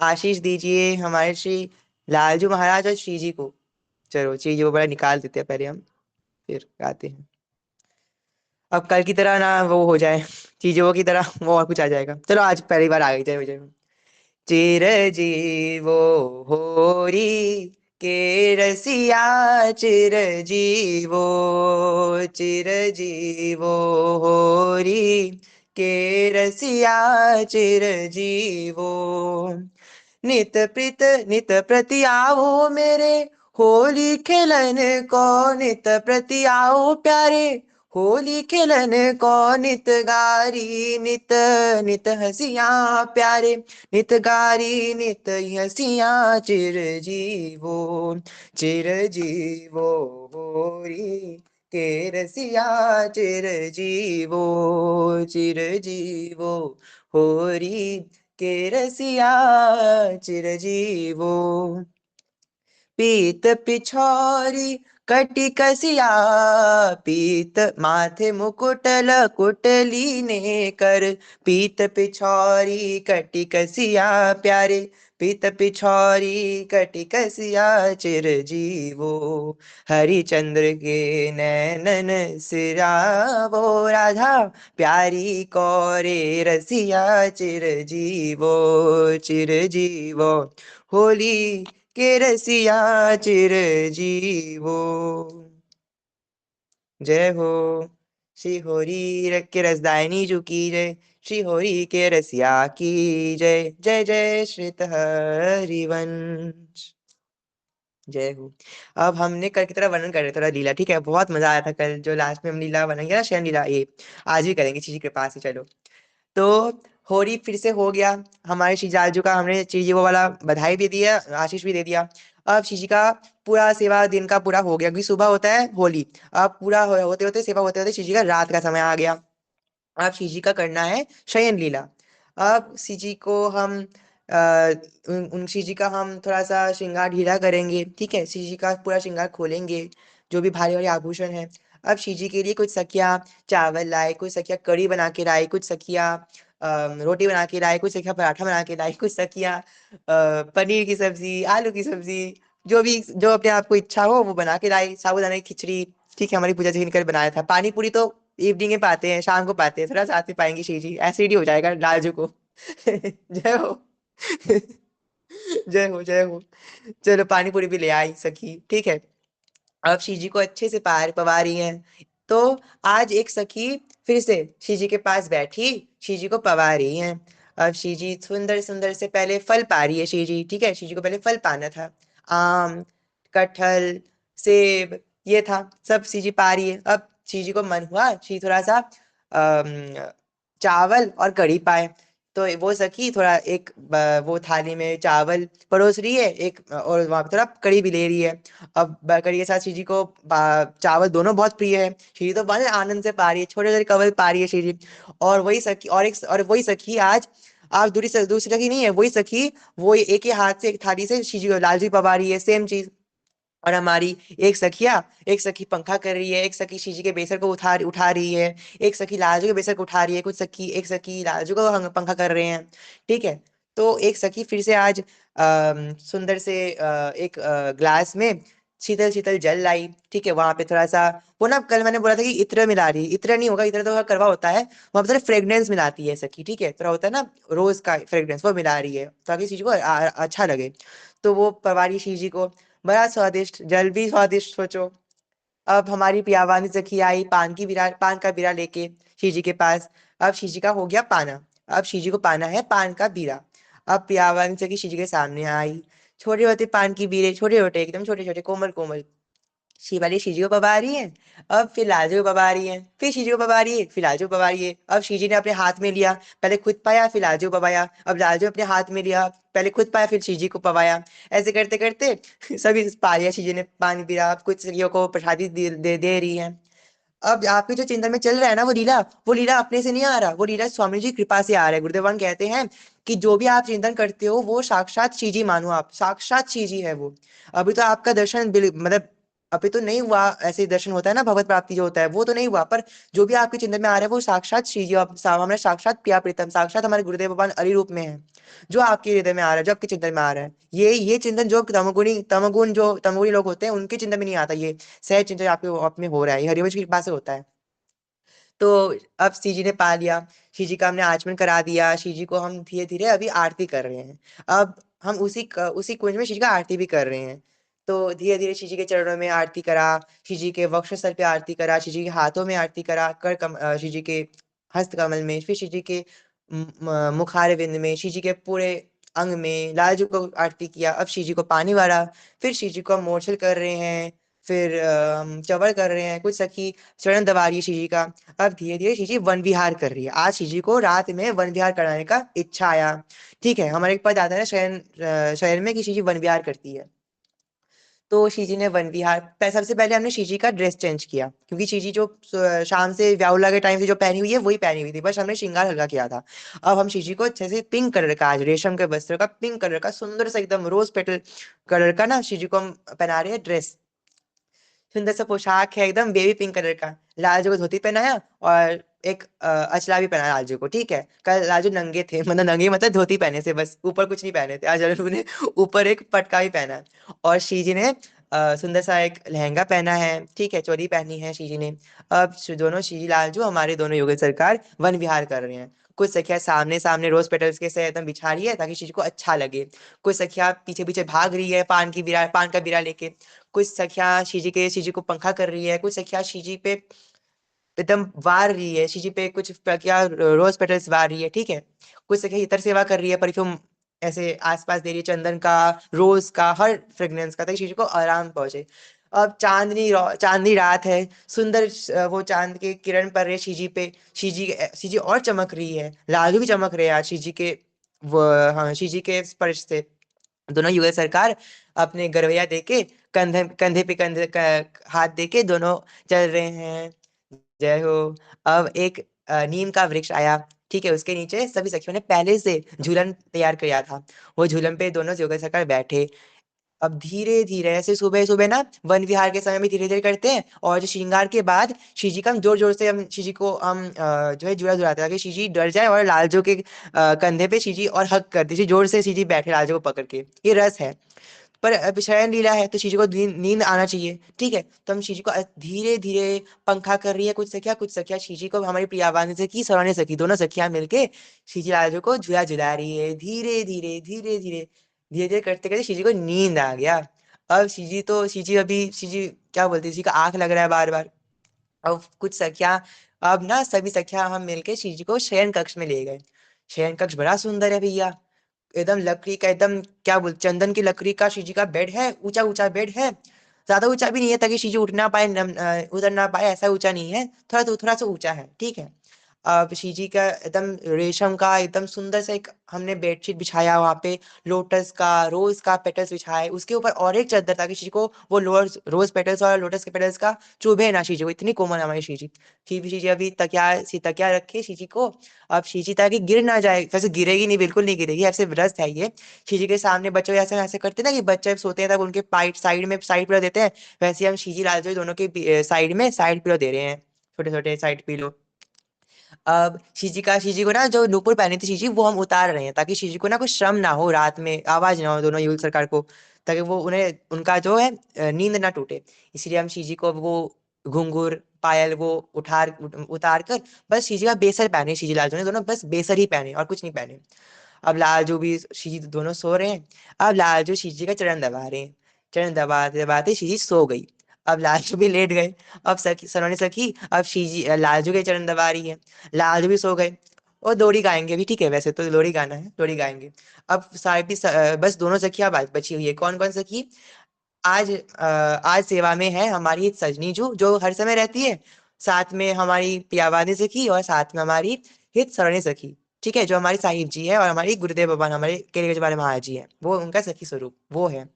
Speaker 1: आशीष दीजिए हमारे श्री लालजू महाराज और श्री जी को। चलो चीर जीवो वाला निकाल देते हैं पहले हम, फिर गाते हैं। अब कल की तरह ना वो हो जाए चीर जीवो की तरह, वो और कुछ आ जाएगा। चलो आज पहली बार आ गई जय जय। चिर जीवो होरी के रसिया, चिर जीवो, चिर जीवो होरी के रसिया, चिर जीवो। नित प्रीत नित प्रति आओ मेरे, होली खेलन को नित प्रति आओ प्यारे, होली खेलन को नित गारी, नित नित हंसियां प्यारे, नित गारी नित हंसियां, चिर जीवो, चिर जीवो होरी के रसिया, चिर जीवो, चिर जीवो होरी के रसिया, चिर जीवो। पीत पिछोरी कटी कसिया, पीत माथे मुकुटल कुटली ने कर, पीत पिछोरी कटी कसिया प्यारे, पीत पिछोरी कटी कसिया, चिर जीवो। हरिचंद्र के नैनन सिरावो, राधा प्यारी कौरे रसिया, चिर जीवो, चिर जीवो होली के रसिया, चिर जीवो। जय हो श्री होरी के रसदायनी जू की जय, श्री होरी के रसिया की जय, जय जय श्रीत हरिवंश। जय हो। अब हमने कल की तरह वर्णन कर रहे थोड़ा लीला, ठीक है। बहुत मजा आया था कल जो लास्ट में हम लीला बनेंगे ना, शयन लीला, ये आज भी करेंगे किसी के पास ही। चलो तो होली फिर से हो गया हमारे श्री जालजू का, हमने श्री जी वो वाला बधाई भी दिया, आशीष भी दे दिया। अब श्री जी का पूरा सेवा दिन का पूरा हो गया, क्योंकि सुबह होता है होली। अब पूरा होते होते सेवा होते होते श्री जी का रात का समय आ गया। अब श्री जी का करना है शयन लीला। अब श्री जी को हम उन श्री जी का हम थोड़ा सा श्रृंगार ढीला करेंगे, ठीक है। श्री जी का पूरा श्रृंगार खोलेंगे, जो भी भारी भारी आभूषण है। अब श्री जी के लिए कुछ सखिया चावल लाए, कुछ सखिया कढ़ी बना के लाए, कुछ सखिया रोटी बना के लाए, कुछ सखिया पराठा बना के लाए, कुछ सखिया पनीर की सब्जी, आलू की सब्जी, जो भी जो अपने आप को इच्छा हो वो बना के लाए। साबूदाना की खिचड़ी, ठीक है, हमारी पूजा जी ने कल बनाया था। पानी पूरी तो इवनिंग में पाते हैं, शाम को पाते हैं, थोड़ा साथ में पाएंगे श्री जी, एसिड हो जाएगा लालजू को। जय हो। जय हो जय हो। चलो पानी पूरी भी ले आई सखी, ठीक है। अब श्री जी को अच्छे से पार पवा रही हैं। तो आज एक सखी फिर से श्री जी के पास बैठी, श्री जी को पवा रही हैं। अब श्री जी सुंदर सुंदर से पहले फल पा रही है श्री जी, ठीक है। श्री जी को पहले फल पाना था, आम, कटहल, सेब, ये था सब श्री जी पा रही है। अब श्री जी को मन हुआ श्री थोड़ा सा चावल और कढ़ी पाए। तो वो सखी थोड़ा एक वो थाली में चावल परोस रही है, एक और वहां पे थोड़ा कढ़ी भी ले रही है। अब कढ़ी के साथ श्री जी को चावल दोनों बहुत प्रिय है। श्री जी तो बड़े आनंद से पा रही है, छोटे छोटे कवल पा रही है श्री जी। और वही सखी और वही सखी आज आप दूसरी सखी नहीं है, वही सखी वो एक ही हाथ से एक थाली से श्री जी को लालजी पवा रही है, सेम चीज। और हमारी एक सखी पंखा कर रही है, एक सखी श्री जी के बेसर को उठा रही है, एक सखी लालजू के बेसर को उठा रही है, एक सखी लालजू को पंखा कर रहे हैं, ठीक है। तो एक सखी फिर से आज सुंदर से एक ग्लास में शीतल शीतल जल लाई, ठीक है। वहां पे थोड़ा सा वो ना, कल मैंने बोला था कि इत्र मिला रही, इत्र नहीं होगा, इत्र तो करवा होता है, वहां पे थोड़ा फ्रेग्रेंस मिलाती है सखी, ठीक है। थोड़ा होता है ना रोज का फ्रेग्रेंस, वो मिला रही है ताकि चीज को अच्छा लगे। तो वो परवारी शिव जी को बड़ा स्वादिष्ट जल भी स्वादिष्ट, सोचो। अब हमारी पियावानी सखी आई पान का बीरा लेके शिव जी के पास। अब शिव जी का हो गया पाना, अब शिव जी को पाना है पान का बीरा। अब पियावानी सखी शिव जी के सामने आई, छोटे होते पान की बीरे, छोटे छोटे एकदम छोटे छोटे कोमल कोमल, शिवाली शिवजी को पवा रही है। अब फिर लालजू को पवा रही है, फिर शिवजी को पवा रही है, फिर लालजू को पवा रही है। अब शिवजी ने अपने हाथ में लिया, पहले खुद पाया फिर लालजू को पवाया, अब लालजू अपने हाथ में लिया, पहले खुद पाया फिर शिवजी को पवाया। ऐसे करते करते सभी पा लिया शिवजी ने पानी पीरा। अब कुछ सखियों को प्रसादी दे रही है। अब आपके जो चिंतन में चल रहा है ना वो लीला अपने से नहीं आ रहा, वो लीला स्वामी जी की कृपा से आ रहा है। गुरुदेवान कहते हैं कि जो भी आप चिंतन करते हो वो साक्षात शिवजी मानो, आप साक्षात शिवजी है वो। अभी तो आपका दर्शन मतलब अभी तो नहीं हुआ, ऐसे दर्शन होता है ना, भगवत प्राप्ति जो होता है वो तो नहीं हुआ, पर जो भी आपके चिंतन में आ रहा है वो साक्षात श्री जी हमारे साक्षात प्रिया प्रीतम, साक्षात हमारे गुरुदेव भगवान अरि रूप में है, जो आपके हृदय में आ रहा है, जो आपके चिंतन में आ रहा है। ये चिंतन जो तमगुण जो तमगुणी लोग होते हैं उनके चिंतन में नहीं आता, ये सहज चिंतन आपके आप में हो रहा है, ये हरिवंश की कृपा से होता है। तो अब श्री जी ने पा लिया, श्री जी का हमने आचमन करा दिया, श्री जी को हम धीरे धीरे अभी आरती कर रहे हैं। अब हम उसी कुंज में श्री जी का आरती भी कर रहे हैं। तो धीरे धीरे श्री जी के चरणों में आरती करा, श्री जी के वक्षस्थल पे आरती करा, श्री जी के हाथों में आरती करा, श्री जी के हस्त कमल में, फिर श्री जी के मुखार विंद में, श्री जी के पूरे अंग में लाल जी को आरती किया। अब श्री जी को पानी वाला, फिर श्री जी को हम मोर्छल कर रहे हैं, फिर चवर कर रहे हैं, कुछ सखी चरण दबा रही है श्री जी का। अब धीरे धीरे श्री जी वन विहार कर रही है। आज श्री जी को रात में वन विहार कराने का इच्छा आया। ठीक है, हमारे एक पद आता है शयन में कि श्री जी वन विहार करती है। तो श्री जी ने वन विहार सबसे पहले हमने श्री जी का ड्रेस चेंज किया, क्योंकि श्री जी जो शाम से व्याहुला के टाइम से जो पहनी हुई है वही पहनी हुई थी, बस हमने श्रृंगार हल्का किया था। अब हम श्री जी को अच्छे से पिंक कलर का, आज रेशम के वस्त्र का पिंक कलर का सुंदर सा एकदम रोज पेटल कलर का ना श्री जी को हम पहना रहे हैं ड्रेस। सुंदर सा पोशाक है, एकदम बेबी पिंक कलर का। लाल जी को धोती पहनाया और एक अचला भी पहनाया लाल जी को। ठीक है, कल लाल जी नंगे थे, मतलब नंगे मतलब धोती पहने थे, बस ऊपर कुछ नहीं पहने थे। आज लालू ने ऊपर एक पटका भी पहना है। और श्री जी ने सुंदर सा एक लहंगा पहना है। ठीक है, चोली पहनी है श्री जी ने। अब दोनों श्री जी लाल जो हमारे दोनों युगल सरकार वन विहार कर रहे हैं। कुछ सखिया सामने सामने रोज पेटल्स के से एकदम बिछा रही है ताकि श्री जी को अच्छा लगे। कुछ सखिया पीछे पीछे भाग रही है पान का बीड़ा लेके। कुछ सखिया श्री जी को पंखा कर रही है, कुछ सखिया श्री जी पे एकदम वार रही है, श्री जी पे कुछ क्या रोज पेटल्स वार रही है। ठीक है, कुछ सखिया इतर सेवा कर रही है, परफ्यूम ऐसे आसपास दे रही है, चंदन का, रोज का, हर फ्रेग्रेंस का, ताकि श्री जी को आराम पहुंचे। अब चांदनी रात है, सुंदर वो चांद के किरण पड़ रहे श्री जी पे। श्री जी और चमक रही है, लालू भी चमक रहे हैं आज श्री जी के वो, हाँ, श्री जी के स्पर्श से। दोनों युगल सरकार अपने गरवैया देके कंधे कंधे पे हाथ देके दोनों चल रहे हैं। जय हो। अब एक नीम का वृक्ष आया। ठीक है, उसके नीचे सभी सखियों ने पहले से झूलन तैयार किया था। वो झूलन पे दोनों युगल सरकार बैठे। अब धीरे धीरे ऐसे सुबह सुबह ना वन विहार के समय में धीरे धीरे करते हैं, और जो श्रृंगार के बाद श्री जी का हम जोर जोर से हम श्री जी को हम जो है जुड़ा जुड़ाते हैं ताकि श्री जी डर जाए और लालजो के कंधे पे श्री जी और हक कर दे, जोर से श्री जी बैठे लालजो को पकड़ के। ये रस है, पर अब शयन लीला है तो श्री जी को नींद आना चाहिए। ठीक है, तो हम श्री जी को धीरे धीरे पंखा कर रही है कुछ सखिया श्री जी को हमारी प्रियावानी से की सराहने सखी, दोनों सखियां मिलके श्री जी लालजो को झूला झुला रही है। धीरे धीरे धीरे धीरे धीरे धीरे करते करते श्री जी को नींद आ गया। अब श्री जी क्या बोलती है, श्री का आंख लग रहा है बार बार। अब कुछ सखिया, अब ना सभी सखिया हम मिलके श्री जी को शयन कक्ष में ले गए। शयन कक्ष बड़ा सुंदर है भैया, एकदम लकड़ी का, एकदम क्या बोल चंदन की लकड़ी का श्री जी का बेड है, ऊंचा ऊंचा बेड है। ज्यादा ऊंचा भी नहीं है ताकि श्री जी उठ ना पाए, उतर ना पाए, ऐसा ऊंचा नहीं है, थोड़ा सा ऊंचा है। ठीक है, अब श्री जी का एकदम रेशम का एकदम सुंदर सा एक हमने बेडशीट बिछाया, वहां पे लोटस का, रोज का पेटल्स बिछाए, उसके ऊपर और एक चादर ताकि श्री जी को वो रोज पेटल्स और लोटस के पेटल्स का चुभे ना श्री जी को, इतनी कोमल है हमारी श्री जी। श्री जी अभी तकिया रखे श्री जी को। अब श्री जी ताकि गिर ना जाए, वैसे गिरेगी नहीं, बिल्कुल नहीं गिरेगी, ऐसे व्रत है ये। श्री जी के सामने बच्चों ऐसे ऐसे करते हैं ना कि बच्चे सोते हैं तब उनके साइड पिलो देते हैं, वैसे हम श्री जी लालजो दोनों के साइड में साइड पिलो दे रहे हैं, छोटे छोटे साइड पिलो। अब श्री जी को ना जो नूपुर पहनी थी श्री जी वो हम उतार रहे हैं ताकि श्री जी को ना कुछ श्रम ना हो, रात में आवाज ना हो दोनों युगल सरकार को, ताकि वो उन्हें उनका जो है नींद ना टूटे। इसलिए हम श्री जी को वो घुंघरू पायल वो उतार कर बस श्री जी का बेसर पहने, श्री जी लालजू ने दोनों बस बेसर ही पहने और कुछ नहीं पहने। अब लालजू भी श्री जी दोनों सो रहे हैं। अब लालजू श्री जी का चरण दबा रहे हैं, चरण दबाते दबाते श्री जी सो गई। अब लालजू भी लेट गए। अब सलोनी सखी अब श्री जी लालजू के चरण दबा रही है, लालजू भी सो गए। और लोरी गाएंगे भी, ठीक है, वैसे तो लोरी गाना है, लोरी गाएंगे। अब बस दोनों सखियां बची हुई है। कौन कौन सखी? आज सेवा में है हमारी सजनी जो हर समय रहती है, साथ में हमारी पियावानी सखी और साथ में हमारी हित सरणी सखी। ठीक है, जो हमारी साहिब जी है और हमारी गुरुदेव भगवान हमारे केले महाराज जी है, वो उनका सखी स्वरूप वो है।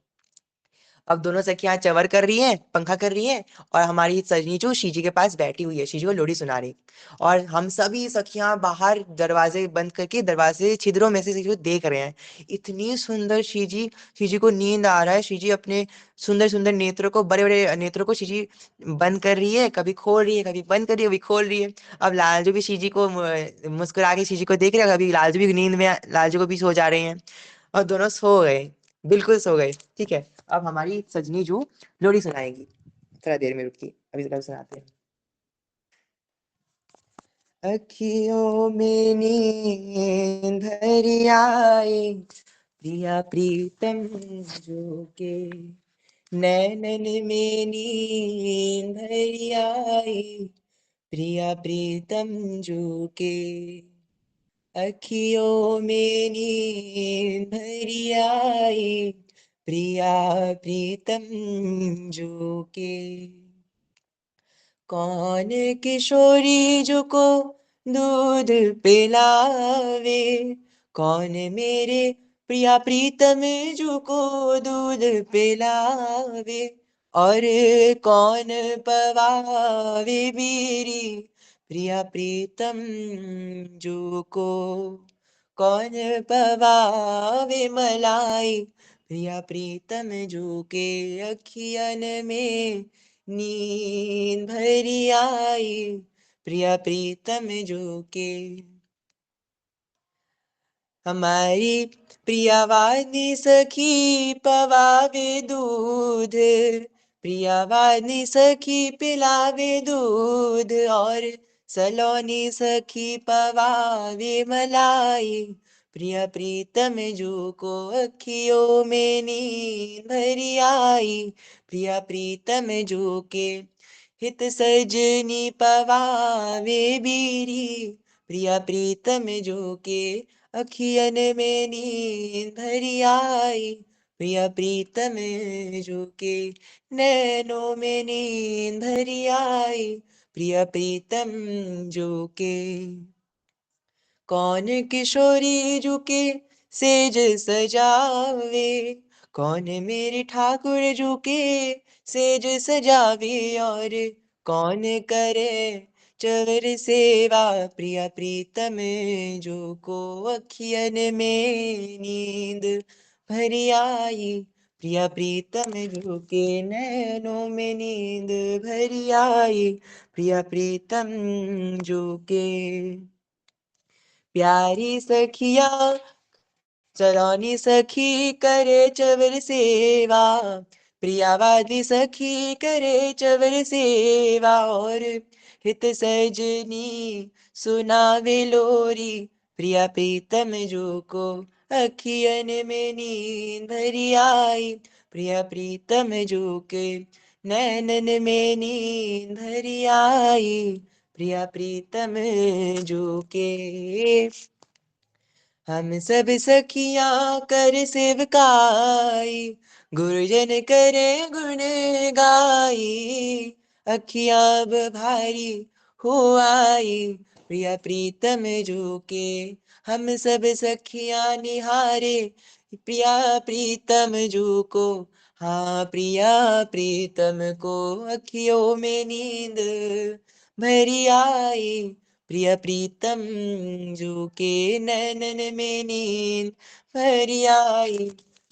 Speaker 1: अब दोनों सखियाँ चंवर कर रही हैं, पंखा कर रही हैं और हमारी सजनी जो शीजी के पास बैठी हुई है, शीजी को लोरी सुना रही। और हम सभी सखियाँ बाहर दरवाजे बंद करके दरवाजे छिद्रों में से शीजी को देख रहे हैं। इतनी सुंदर शीजी, शीजी को नींद आ रहा है, शीजी अपने सुंदर-सुंदर नेत्रों को, बड़े-बड़े नेत्रों को शीजी बंद कर रही है, कभी खोल रही है, कभी बंद कर रही है, कभी खोल रही है। अब लालजू भी शीजी को मुस्कुरा के शीजी को देख रहे हैं, कभी लालजू भी नींद में लालजू को भी सो जा रहे हैं और दोनों सो गए, बिल्कुल सो गए। ठीक है, अब हमारी सजनी जू लोरी सुनाएगी। थोड़ा देर में रुकिए, अभी तक सुनाते हैं। अखियों में नींद भरी आई, प्रिया प्रीतम जो के नैनन में नींद भरी आई, प्रिया प्रीतम जो के अखियों में नींद भरी आई, प्रिया प्रीतम जो के कौन किशोरी जो को दूध पिलावे, कौन मेरे प्रिया प्रीतम जो को दूध पिलावे, और कौन पवावे मेरी प्रिया प्रीतम जो को, कौन पवावे मलाई प्रिया प्रीतम जो के अखियन में नींद भरी आई, प्रिया प्रीतम जो के हमारी प्रियवानी सखी पवावे दूध, प्रियवानी सखी पिलावे दूध, और सलोनी सखी पवावे मलाई, प्रिया प्रीतम जो को अखियों में नींद भरी आई, प्रिया प्रीतम जो के हित सजनी पवावे बीरी, प्रिया प्रीतम जो के अखियन में नींद भरी आई, प्रिया प्रीतम जो के नैनों में नींद भरी आई, प्रिया प्रीतम जो के कौन किशोरी झुके सेज सजावे, कौन मेरे ठाकुर झुके सेज सजावे, और कौन करे चवर सेवा प्रिया प्रीतम जो को अखियन में नींद भरी आई, प्रिया प्रीतम जो के नैनों में नींद भरी आई, प्रिया प्रीतम जो के प्यारी सखिया चरौनी सखी करे चवर सेवा, प्रियावादी सखी करे चवर सेवा, और हित सजनी सुनावे लोरी प्रिया प्रीतम जो को अखियन में नींद भरी आई, प्रिया प्रीतम जो के नैनन में नींद भरी आई, प्रिया प्रीतम जो के हम सब सखियां कर सेवकाई, गुरुजन करे गुण गाई, अखियां अब भारी हो आई, प्रिया प्रीतम जो के हम सब सखियां निहारे, प्रिया प्रीतम जो को, हाँ प्रिया प्रीतम को अखियों में नींद भरी आई, प्रिया प्रीतम जो के नैनन में नींद भरी आई,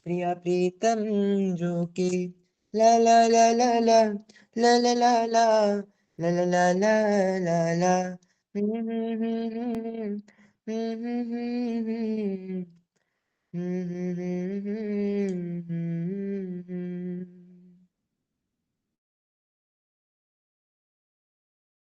Speaker 1: प्रिया प्रीतम जो के ला ला ला ला ला ला ला ला ला ला ला ला ला ला ला हम्म, हम्म, हम्म, हम्म, हम्म, हम्म, हम्म, हम्म, हम्म, हम्म, हम्म, हम्म, हम्म,